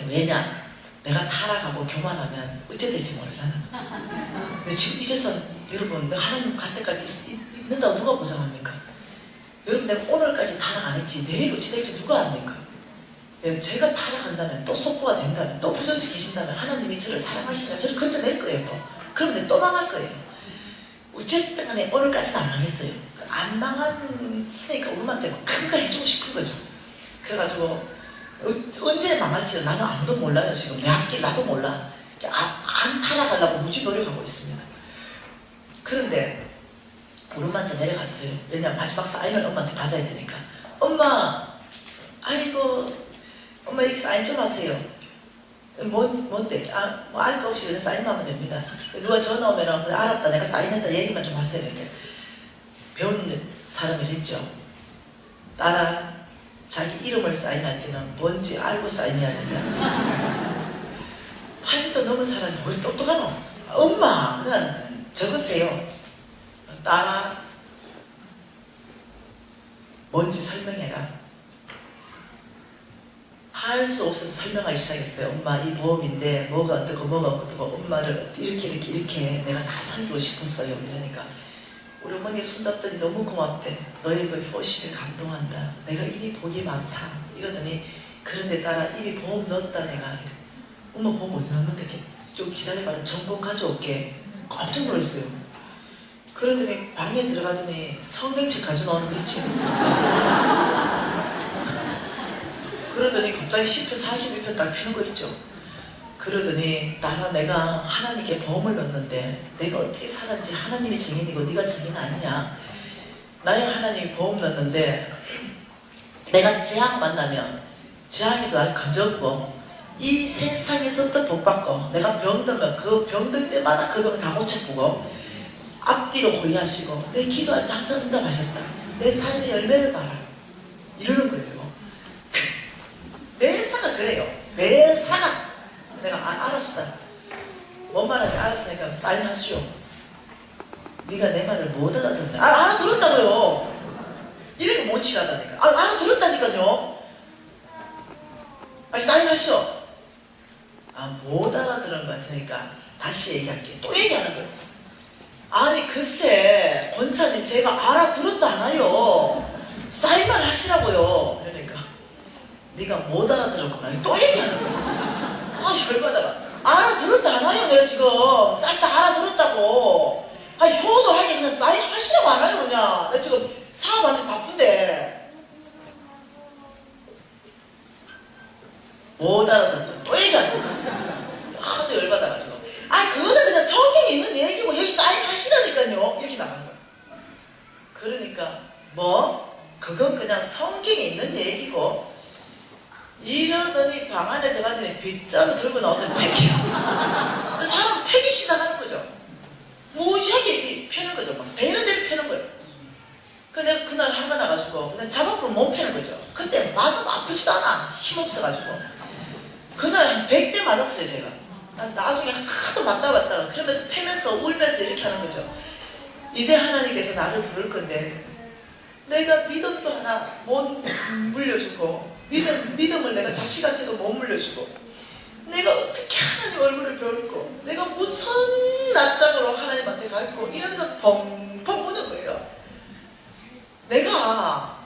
왜냐? 내가 타락하고 교만하면 어째 될지 모르잖아. 근데 지금 이제서 여러분 내가 하나님 갈 때까지 있는다고 누가 보장합니까? 여러분 내가 오늘까지 타락 안 했지 내일 어찌 될지 누가 압니까? 제가 타락한다면 또 속보가 된다면 또 부정지 계신다면 하나님이 저를 사랑하시면 저를 건져낼 거예요. 또. 그러면 또 망할 거예요. 어쨌든 간에 오늘까지는 안 망했어요. 안 망했으니까 우리한테 큰 거 해주고 싶은 거죠. 그래가지고 언제 망할지 나는 아무도 몰라요. 지금 내 앞길 나도 몰라. 안 타락하려고 무지 노력하고 있습니다. 그런데 우리 엄마한테 내려갔어요. 왜냐면 마지막 사인을 엄마한테 받아야 되니까. 엄마 아이고 엄마 이렇게 사인 좀 하세요. 뭔데? 뭐 알 거 없이 그냥 사인만 하면 됩니다. 누가 전화 오면 알았다 내가 사인했다 얘기만 좀 하세요. 이렇게 배운 사람이 했죠. 따라 자기 이름을 사인할 때는 뭔지 알고 사인해야 된다. 80도 넘은 사람이 뭘 똑똑하노? 엄마 그냥 적으세요. 따라 뭔지 설명해라. 할 수 없어서 설명하기 시작했어요. 엄마 이 보험인데 뭐가 어떻고 뭐가 어떻고 엄마를 이렇게 내가 다 섬기고 싶었어요. 이러니까 우리 어머니 손잡더니 너무 고맙대. 너의 그 효심에 감동한다. 내가 일이 복이 많다. 이러더니 그런데 따라 일이 보험 넣었다 내가. 엄마 보험 어디 넣는데? 좀 기다려봐라. 정보 가져올게. 깜짝 놀랐어요. 그러더니 방에 들어가더니 성경책 가져나오는 거 있지. 그러더니 갑자기 10편 41편 딱 펴는 거 있죠. 그러더니 내가 하나님께 보험을 넣었는데 내가 어떻게 살았는지 하나님이 증인이고 네가 증인 아니냐. 나의 하나님이 보험 넣었는데 내가 재앙 만나면 재앙에서 날 건졌고 이 세상에서 또 복받고 내가 병들면 그 병들 때마다 그 병 다 고쳐보고 앞뒤로 호위하시고 내 기도할 때 항상 응답하셨다. 내 삶의 열매를 봐라. 이러는 거예요. 매사가 그래요. 매사가. 내가 알았어. 뭔 말하는지 알았으니까 사인하시오. 네가 내 말을 못 알아듣네. 알아들었다고요. 이렇게 못 치라다니까. 알아들었다니까요. 사인하시오. 못 알아들은 것 같으니까 다시 얘기할게. 또 얘기하는 거예요. 아니 글쎄 권사님 제가 알아들었다 하나요. 사인만 하시라고요. 그러니까 네가 못 알아들었구나. 또 얘기하는 거예요. 열받아라. 알아들었다 하나요. 내가 지금 싹 다 알아들었다고. 효도하게 그냥 사인 하시라고 하나요 그냥. 나 지금 사업한테 바쁜데. 못 알아듣고 또 얘기하는 거야. 하도 열받아가지고. 그거는 그냥 성경에 있는 얘기고 여기 사인 하시라니까요. 이렇게 나간 거야. 그러니까 그건 그냥 성경에 있는 얘기고. 이러더니 방 안에 들어갔더니 빗자루 들고 나오더니 패기야. 사람 패기 시작하는 거죠. 무지하게 펴는 거죠. 막 되는 대로 펴는 거예요. 내가 그날 화가 나가지고 그냥 잡아보고 못 펴는 거죠. 그때 맞아도 아프지도 않아. 힘없어가지고. 그날 한 100대 맞았어요 제가. 나중에 하도 맞다가 그러면서 패면서 울면서 이렇게 하는 거죠. 이제 하나님께서 나를 부를 건데 내가 믿음도 하나 못 물려주고 믿음을 내가 자식한테도 못 물려주고 내가 어떻게 하나님 얼굴을 배울고 내가 무슨 낯짝으로 하나님한테 갈고 이러면서 펑펑 우는 거예요. 내가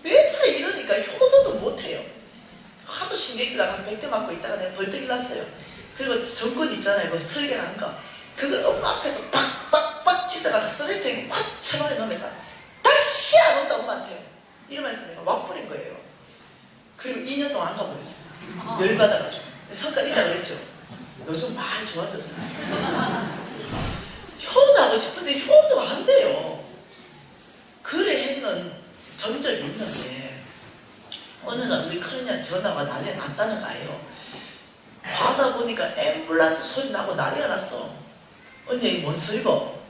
매사 이러니까 효도도 못해요. 하도 신경질나가 한 100대 맞고 있다가 내가 벌떡 일났어요. 그리고 정권 있잖아요. 그 설계하는 거. 그걸 엄마 앞에서 빡빡빡 찢어가 쓰레기통에 콱 채반에 넣으면서 다시 안 온다 엄마한테 이러면서 내가 와버린 거예요. 그리고 2년 동안 안 가버렸어요. 열받아가지고. 성깔 있다고 그랬죠. 요즘 많이 좋아졌어요. 효도하고 싶은데 효도가 안 돼요. 그래 했는 전적이 있는데 어느 날 우리 큰언니한테 전화가 난리가 났다는 거예요. 가다 보니까 앰뷸런스 소리 나고 난리가 났어. 언니 이게 뭔 소리고?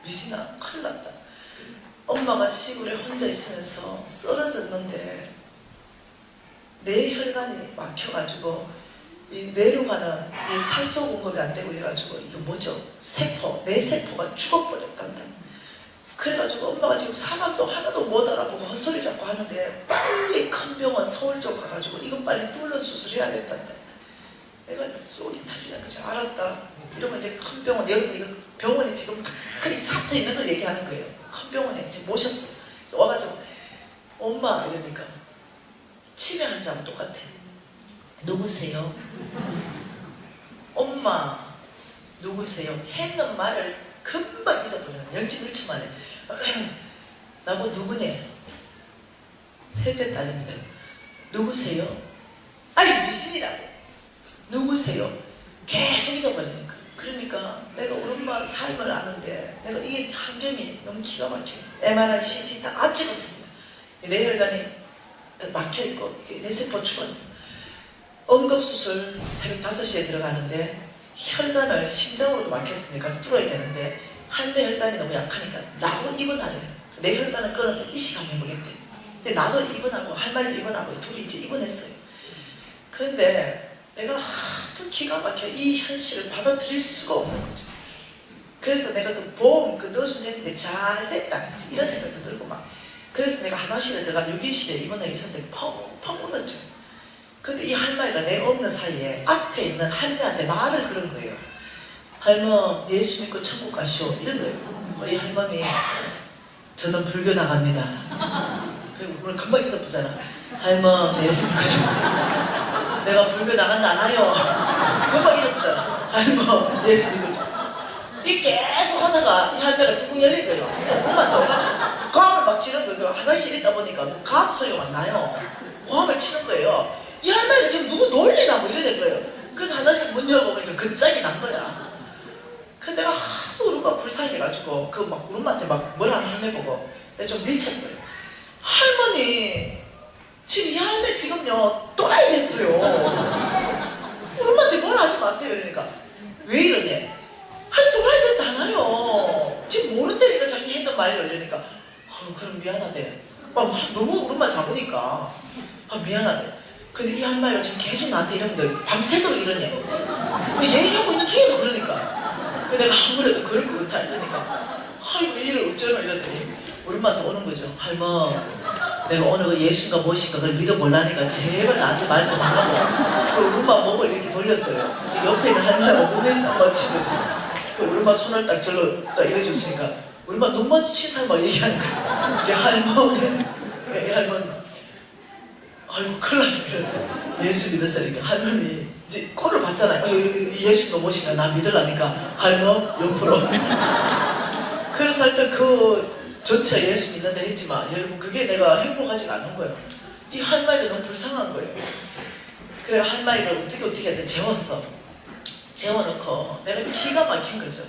미신아 큰일 났다. 엄마가 시골에 혼자 있으면서 쓰러졌는데 뇌혈관이 막혀가지고 이 뇌로 가는 이 산소 공급이 안 되고 이래가지고 이게 뭐죠? 뇌세포가 죽어버렸단다. 그래가지고 엄마가 지금 사람도 하나도 못 알아보고 헛소리 자꾸 하는데 빨리 큰 병원 서울 쪽 가가지고 이건 빨리 뚫는 수술해야 된단다. 내가 쏘리 타지나 그죠? 알았다. 이러면 이제 큰 병원, 여러분 이거 병원에 지금 그리 차트 있는 걸 얘기하는 거예요. 큰 병원에 이제 모셨어. 와가지고 엄마 이러니까 치매 환자하고 똑같아. 누구세요? 엄마 누구세요? 했는 말을 금방 잊어버려요. 0.1초 만에. 나보 누구네? 셋째 딸입니다. 누구세요? 아니 미신이라고. 누구세요? 계속 잊어버리니까. 그러니까 내가 우리 엄마 삶을 아는데 내가 이게 환경이 너무 기가 막혀요. MRI, CT 다 찍었습니다. 뇌혈관이 막혀있고 뇌세포 죽었어. 응급수술 새벽 5시에 들어가는데 혈관을 심장으로도 막혔으니까 뚫어야 되는데 할매 혈관이 너무 약하니까 나도 입원하래요. 내 혈관을 끊어서 이식하면 해보겠대. 근데 나도 입원하고 할머니도 입원하고 둘이 이제 입원했어요. 근데 내가 하도 기가 막혀 이 현실을 받아들일 수가 없는 거죠. 그래서 내가 그 보험 넣어주면 되는데 잘 됐다 이런 생각도 들고 막. 그래서 내가 화장실에 들어가 6인실에 입원하기 있었는데 펑펑 울었죠. 근데 이 할머니가 내 없는 사이에 앞에 있는 할머니한테 말을 그런 거예요. 할머 예수 믿고 천국 가시오 이런 거예요. 이 할머니 저는 불교 나갑니다. 그리고 그걸 금방 잊어보잖아. 할머 예수 믿고 천국 내가 불교 나간다 안 하요. 금방 잊어보잖아. 할머 예수 믿고 이 계속 하다가 이 할매가 뚜껑 열린 거예요. 엄마 떠가지고 고함을 막 치는 거예요. 화장실에 있다 보니까 가압 소리가 막 나요. 고함을 치는 거예요. 이 할머니가 지금 누구 놀리나 뭐 이래 된 거예요. 그래서 화장실 문 열어보니까 그 짝이 난 거야. 근데 내가 하도 우리가 불쌍해가지고 그 막 우리 엄마한테 막 뭐라는 할매 보고 내가 좀 밀쳤어요. 할머니 지금 이 할매 지금요 또라이 됐어요. 우리 엄마한테 뭐라 하지 마세요. 이러니까 왜 이러냐. 아니 또라이 됐다 하나요. 지금 모른다니까 자기 했던 말이 이러니까 그럼 미안하대. 너무 우리만 잡으니까 미안하네. 근데 이 한마디가 지금 계속 나한테 이러는데 밤새도록 이러냐. 얘기하고 있는 중에도 그러니까. 내가 아무래도 그럴 것 같아 이러니까 아이고 일을 어쩌나 이러더니 우리 엄마한테 오는 거죠. 할머 내가 오늘 그 예수인가 무엇인가 그걸 믿어보려니까 제발 나한테 말 좀 하라고. 그 우리 엄마 목을 이렇게 돌렸어요. 옆에 있는 할머니가 눈에 딱 맞히거든요. 그 우리 엄마 손을 딱 절로 딱 이래줬으니까 우리 엄마 눈 마주친 사람 얘기하는 거야. 이 할머니 이 할머니 아이고 큰일 났네. 예수 믿었으니까 할머니 이제 꼴을 봤잖아요. 예수가 무엇인가 나 믿으라니까 할머 옆으로. 그래서 하여튼 그 전체 예수 믿는다 했지만 여러분 그게 내가 행복하지가 않은 거예요. 이 할머니가 너무 불쌍한 거예요. 그래 할머니를 어떻게 해야 돼? 재웠어. 재워놓고 내가 기가 막힌 거죠.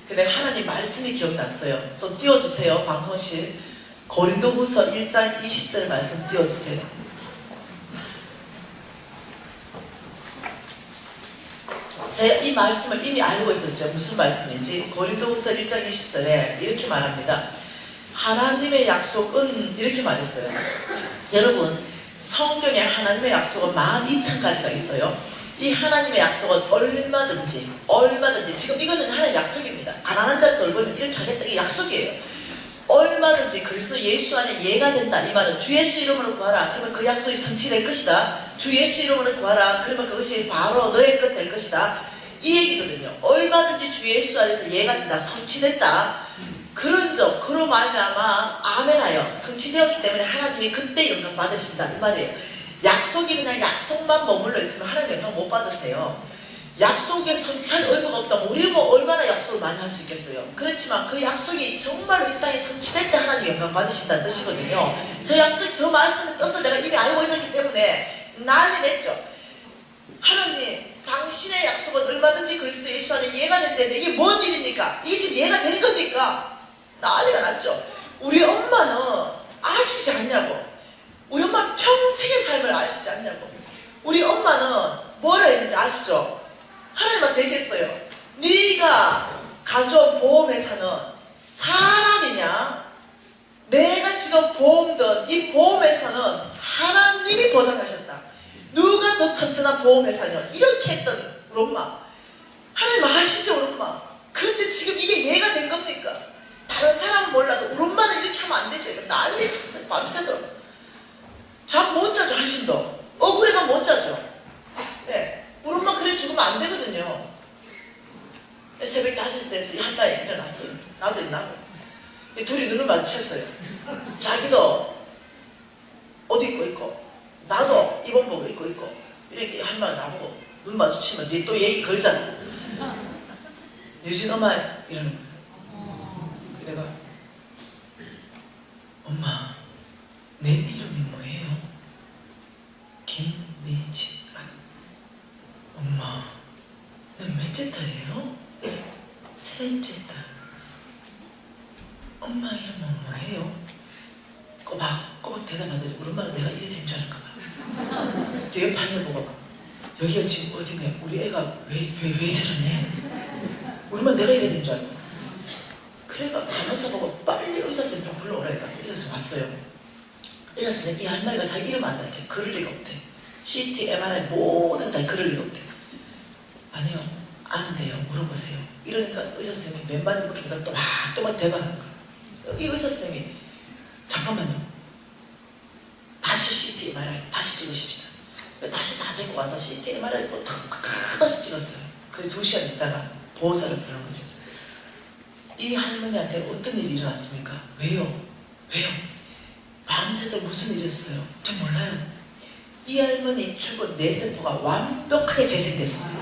내가 하나님 말씀이 기억났어요. 좀 띄워주세요. 방송실 고린도후서 1장 20절 말씀 띄워주세요. 제가 이 말씀을 이미 알고 있었죠. 무슨 말씀인지. 고린도후서 1장 20절에 이렇게 말합니다. 하나님의 약속은 이렇게 말했어요. 여러분 성경에 하나님의 약속은 12,000가지가 있어요. 이 하나님의 약속은 얼마든지 지금 이거는 하나님의 약속입니다. 가난한 자를 돌보면 이렇게 하겠다. 이게 약속이에요. 얼마든지 그리스도 예수 안에 예가 된다. 이 말은 주 예수 이름으로 구하라. 그러면 그 약속이 성취될 것이다. 주 예수 이름으로 구하라. 그러면 그것이 바로 너의 것 될 것이다. 이 얘기거든요. 얼마든지 주 예수 안에서 예가 된다. 성취됐다. 그런 점, 그로 말미암아 아멘하여 성취되었기 때문에 하나님이 그때 영광 받으신다. 이 말이에요. 약속이 그냥 약속만 머물러 있으면 하나님 영광 못 받으세요. 약속에 성취할 의무가 없다면 우리는 뭐 얼마나 약속을 많이 할 수 있겠어요. 그렇지만 그 약속이 정말로 이 땅에 성취될 때 하나님 영광 받으신다는 뜻이거든요. 저 약속이 저 말씀의 뜻을 내가 이미 알고 있었기 때문에 난리 냈죠. 하나님 당신의 약속은 얼마든지 그리스도 예수 안에 이해가 된다는데 이게 뭔 일입니까? 이게 지금 이해가 되는 겁니까? 난리가 났죠. 우리 엄마는 아시지 않냐고. 우리 엄마 평생의 삶을 아시지 않냐고. 우리 엄마는 뭐라 했는지 아시죠? 하나님한테 얘기했어요. 네가 가져온 보험회사는 사람이냐? 내가 지금 보험 든 이 보험회사는 하나님이 보장하셨다. 누가 더 튼튼한 보험회사냐? 이렇게 했던 우리 엄마. 하나님 아시죠 우리 엄마? 근데 지금 이게 이해가 된 겁니까? 다른 사람은 몰라도 우리 엄마는 이렇게 하면 안 되죠. 난리 쳤어요. 밤새도록. 잠 못 자죠. 한심도. 억울해가 못 자죠. 네. 우리 엄마 그래 죽으면 안 되거든요. 새벽 5시에서 이 한마디 일어났어요. 나도 있나고. 둘이 눈을 마주쳤어요. 자기도 옷 입고 있고 나도 입원복 입고 있고 이렇게 한마디 나보고 눈 마주치면 니 또 얘기 걸잖아. 유진 엄마 이러는 거예요. 내가 엄마 내 이름이 뭐예요? 김미지. 엄마 넌 몇째 딸이에요? 셋째 딸. 엄마 이름은 뭐예요? 꼬박꼬박 대답하더니 우리 엄마는 내가 이래 된 줄 알까봐 뒤에 판을 보고 여기가 지금 어디네? 우리 애가 왜 저러네? 우리 엄마 내가 이래 된 줄 알고 그래가 간호사 보고 빨리 의사선생님 불러오라 해가 의사선생님 왔어요. 의사선생님 이 할머니가 자기 이름 안다 이렇게 그럴 리가 없대. CT, MRI 모든 다 그럴 리가 없대. 아니요 안 돼요 물어보세요. 이러니까 의사선생님이 몇 마디 묻기보다 또막 대답하는 거예요. 이 의사선생님이 잠깐만요 다시 CT, MRI 다시 찍으십시다. 다시 다 데리고 와서 CT, MRI 또 다시 찍었어요. 그래 2시간 있다가 보호사를 부르는 거죠. 이 할머니한테 어떤 일이 일어났습니까? 왜요? 밤새도록 무슨 일이 있었어요? 전 몰라요. 이 할머니 죽은 뇌세포가 완벽하게 재생됐습니다.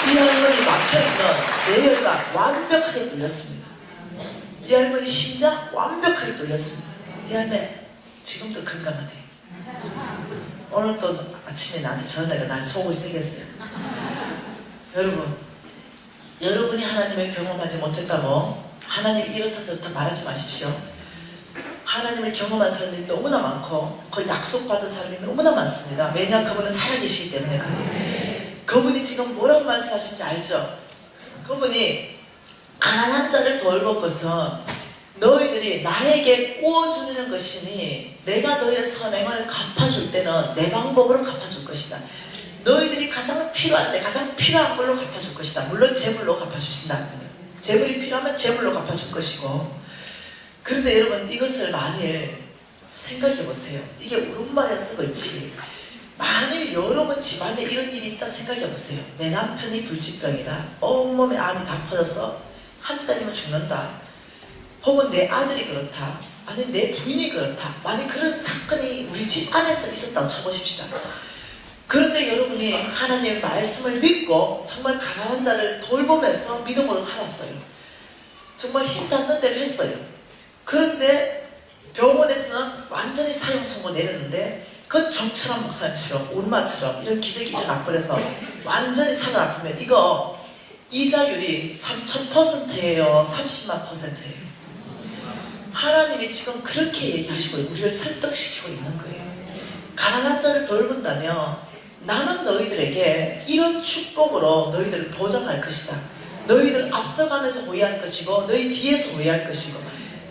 이 할머니 막혀있던 뇌혈관 완벽하게 뚫렸습니다. 이 할머니 심장 완벽하게 뚫렸습니다. 이 할머니 지금도 건강하대. 오늘 또 아침에 나한테 전화가 날 속을 새겼어요. 여러분이 하나님을 경험하지 못했다고 하나님 이렇다 저렇다 말하지 마십시오. 하나님을 경험한 사람들이 너무나 많고 그 약속받은 사람이 너무나 많습니다. 왜냐 그분은 살아계시기 때문에. 그분이 지금 뭐라고 말씀하시는지 알죠? 그분이 가난한 자를 돌볼 것은 너희들이 나에게 구워주는 것이니 내가 너희의 선행을 갚아줄 때는 내 방법으로 갚아줄 것이다. 너희들이 가장 필요할 때 가장 필요한 걸로 갚아줄 것이다. 물론 재물로 갚아주신다. 재물이 필요하면 재물로 갚아줄 것이고. 그런데 여러분 이것을 만일 생각해 보세요. 이게 우름마에서 그렇지. 만일 여러분 집안에 이런 일이 있다 생각해 보세요. 내 남편이 불치병이다. 온몸에 암이 다 퍼져서 한 달이면 죽는다. 혹은 내 아들이 그렇다. 아니 내 부인이 그렇다. 만약 그런 사건이 우리 집 안에서 있었다고 쳐보십시다. 그런데 여러분이 하나님의 말씀을 믿고 정말 가난한 자를 돌보면서 믿음으로 살았어요. 정말 힘닿는 대로 했어요. 그런데 병원에서는 완전히 사형 선고 내렸는데 그 정철환 목사님처럼 오르마처럼 이런 기적이 일어나버려서 완전히 살아나면 이거 이자율이 3000%예요? 30만 %예요? 하나님이 지금 그렇게 얘기하시고 우리를 설득시키고 있는 거예요. 가난한 자를 돌본다면 나는 너희들에게 이런 축복으로 너희들을 보장할 것이다. 너희들 앞서가면서 호위할 것이고 너희 뒤에서 호위할 것이고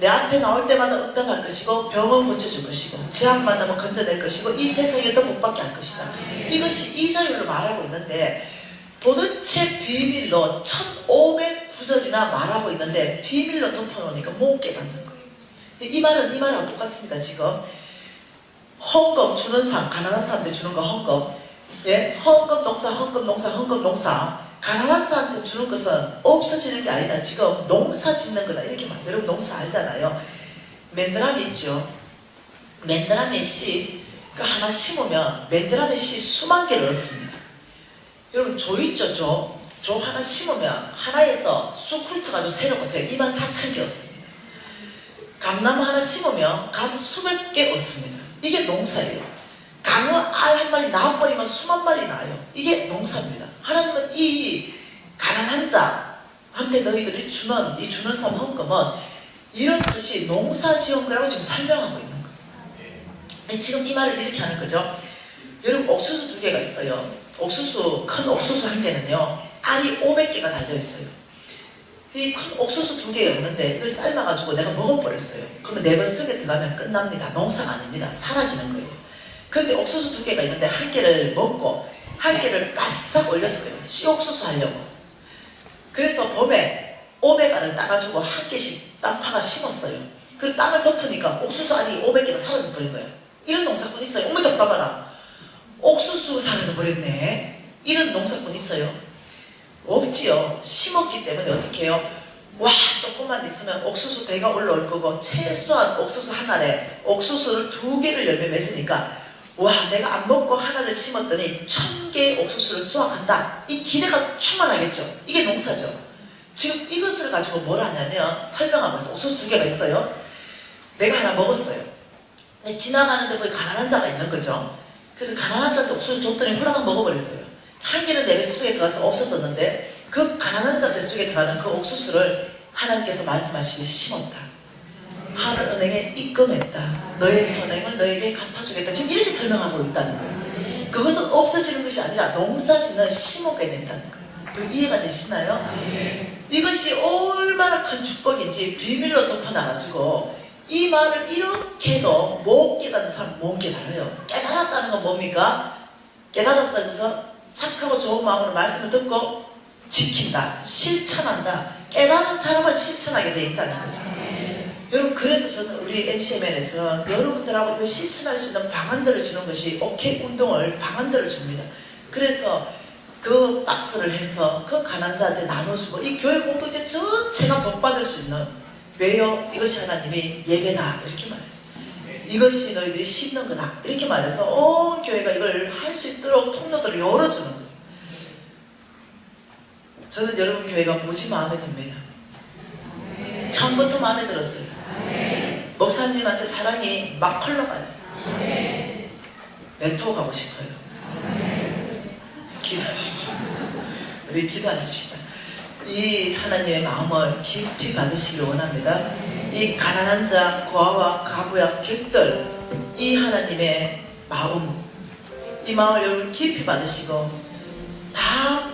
내 앞에 나올 때마다 응답할 것이고 병은 고쳐줄 것이고 재앙 만나면 건져낼 것이고 이 세상에도 복받게 할 것이다. 이것이 이자율로 말하고 있는데 도대체 비밀로 1509절이나 말하고 있는데 비밀로 덮어놓으니까 못 깨닫는 거예요. 이 말은 이 말하고 똑같습니다. 지금 헌금 주는 사람, 가난한 사람한테 주는 거 헌금, 예? 헌금 농사, 헌금 농사, 헌금 농사. 가난한 사람한테 주는 것은 없어지는 게 아니라 지금 농사 짓는 거다 이렇게 말. 여러분 농사 알잖아요. 맨드라미 있죠. 맨드라미 씨 그 하나 심으면 맨드라미 씨 수만 개를 얻습니다. 여러분 조 있죠. 조 하나 심으면 하나에서 쑥 훑어가지고 세려보세요. 24,000개 얻습니다. 감나무 하나 심으면 감 수백 개 얻습니다. 이게 농사예요. 강어 알 한 마리 낳아버리면 수만 마리 나요. 이게 농사입니다. 하나님은 이 가난한 자한테 너희들이 주는 이 주는 삶 헌금은 이런 것이 농사 지은 거라고 지금 설명하고 있는 거예요. 지금 이 말을 이렇게 하는 거죠. 여러분 옥수수 2개가 있어요. 옥수수 큰 옥수수 한 개는요 알이 500개가 달려있어요. 이 큰 옥수수 2개였는데 이걸 삶아가지고 내가 먹어버렸어요. 그러면 내 뱃속에 들어가면 끝납니다. 농사가 아닙니다. 사라지는 거예요. 그런데 옥수수 2개가 있는데 한 개를 먹고 한 개를 바싹 올렸어요. 씨옥수수 하려고. 그래서 봄에 500알을 따가지고 한 개씩 땅파가 심었어요. 그 땅을 덮으니까 옥수수 알이 500개가 사라져 버린 거예요. 이런 농사꾼 있어요. 어머 답답하라. 옥수수 사라져 버렸네. 이런 농사꾼 있어요? 없지요. 심었기 때문에 어떻게 해요? 와 조금만 있으면 옥수수 대가 올라올 거고 최소한 옥수수 한 알에 옥수수를 2개를 열매 맺으니까 와 내가 안 먹고 하나를 심었더니 1000개의 옥수수를 수확한다. 이 기대가 충만하겠죠. 이게 농사죠. 지금 이것을 가지고 뭘 하냐면 설명하고 있어요. 옥수수 2개가 있어요. 내가 하나 먹었어요. 지나가는데 거기 가난한 자가 있는 거죠. 그래서 가난한 자한테 옥수수 줬더니 홀라당 먹어버렸어요. 한 개는 내 뱃속에 들어가서 없어졌는데 그 가난한 자 뱃속에 들어가는 그 옥수수를 하나님께서 말씀하시기를 심었다. 하늘 은행에 입금했다. 너의 선행을 너에게 갚아주겠다. 지금 이렇게 설명하고 있다는 거예요. 그것은 없어지는 것이 아니라 농사짓는 심어게 된다는 거예요. 이해가 되시나요? 이것이 얼마나 큰 축복인지 비밀로 덮어놔가지고 이 말을 이렇게도 못 깨닫는 사람 못 깨달아요. 깨달았다는 건 뭡니까? 깨달았다는 것은 착하고 좋은 마음으로 말씀을 듣고 지킨다, 실천한다. 깨달은 사람은 실천하게 돼 있다는 거죠. 여러분 그래서 저는 우리 NCMN에서는 여러분들하고 이걸 실천할 수 있는 방안들을 주는 것이 오케이 운동을 방안들을 줍니다. 그래서 그 박스를 해서 그 가난자한테 나눠주고 이 교회 공동체 전체가 복받을 수 있는 왜요? 이것이 하나님의 예배다 이렇게 말했어요. 이것이 너희들이 심는 거다 이렇게 말해서 온 교회가 이걸 할 수 있도록 통로들을 열어주는 거예요. 저는 여러분 교회가 무지 마음에 듭니다. 처음부터 마음에 들었어요. 목사님한테 사랑이 막 흘러가요. 멘토 가고 싶어요. 기도하십시오. 우리 기도하십시다. 이 하나님의 마음을 깊이 받으시길 원합니다. 이 가난한 자, 고아와 가부야, 객들 이 하나님의 마음 이 마음을 여러분 깊이 받으시고 다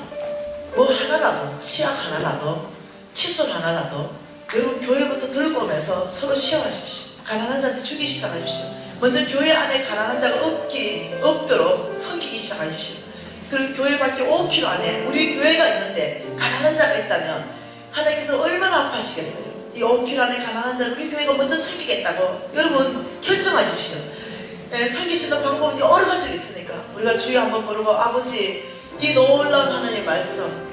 뭐 하나라도 치약 하나라도 칫솔 하나라도 여러분 교회부터 들고 오면서 서로 시험하십시오. 가난한 자한테 주기 시작하십시오. 먼저 교회 안에 가난한 자가 없도록 섬기기 시작하십시오. 그리고 교회 밖에 5km 안에 우리 교회가 있는데 가난한 자가 있다면 하나님께서 얼마나 아파하시겠어요. 이 5km 안에 가난한 자를 우리 교회가 먼저 섬기겠다고 여러분 결정하십시오. 섬길 수 있는 방법은 여러 가지가 있으니까 우리가 주여 한번 부르고 아버지 이 놀라운 하나님의 말씀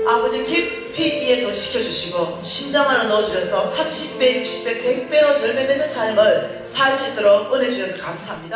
아버지 깊이 이해 더 시켜주시고 심장 하나 넣어주셔서 30배, 60배, 100배로 열매 맺는 삶을 살 수 있도록 은혜 주셔서 감사합니다.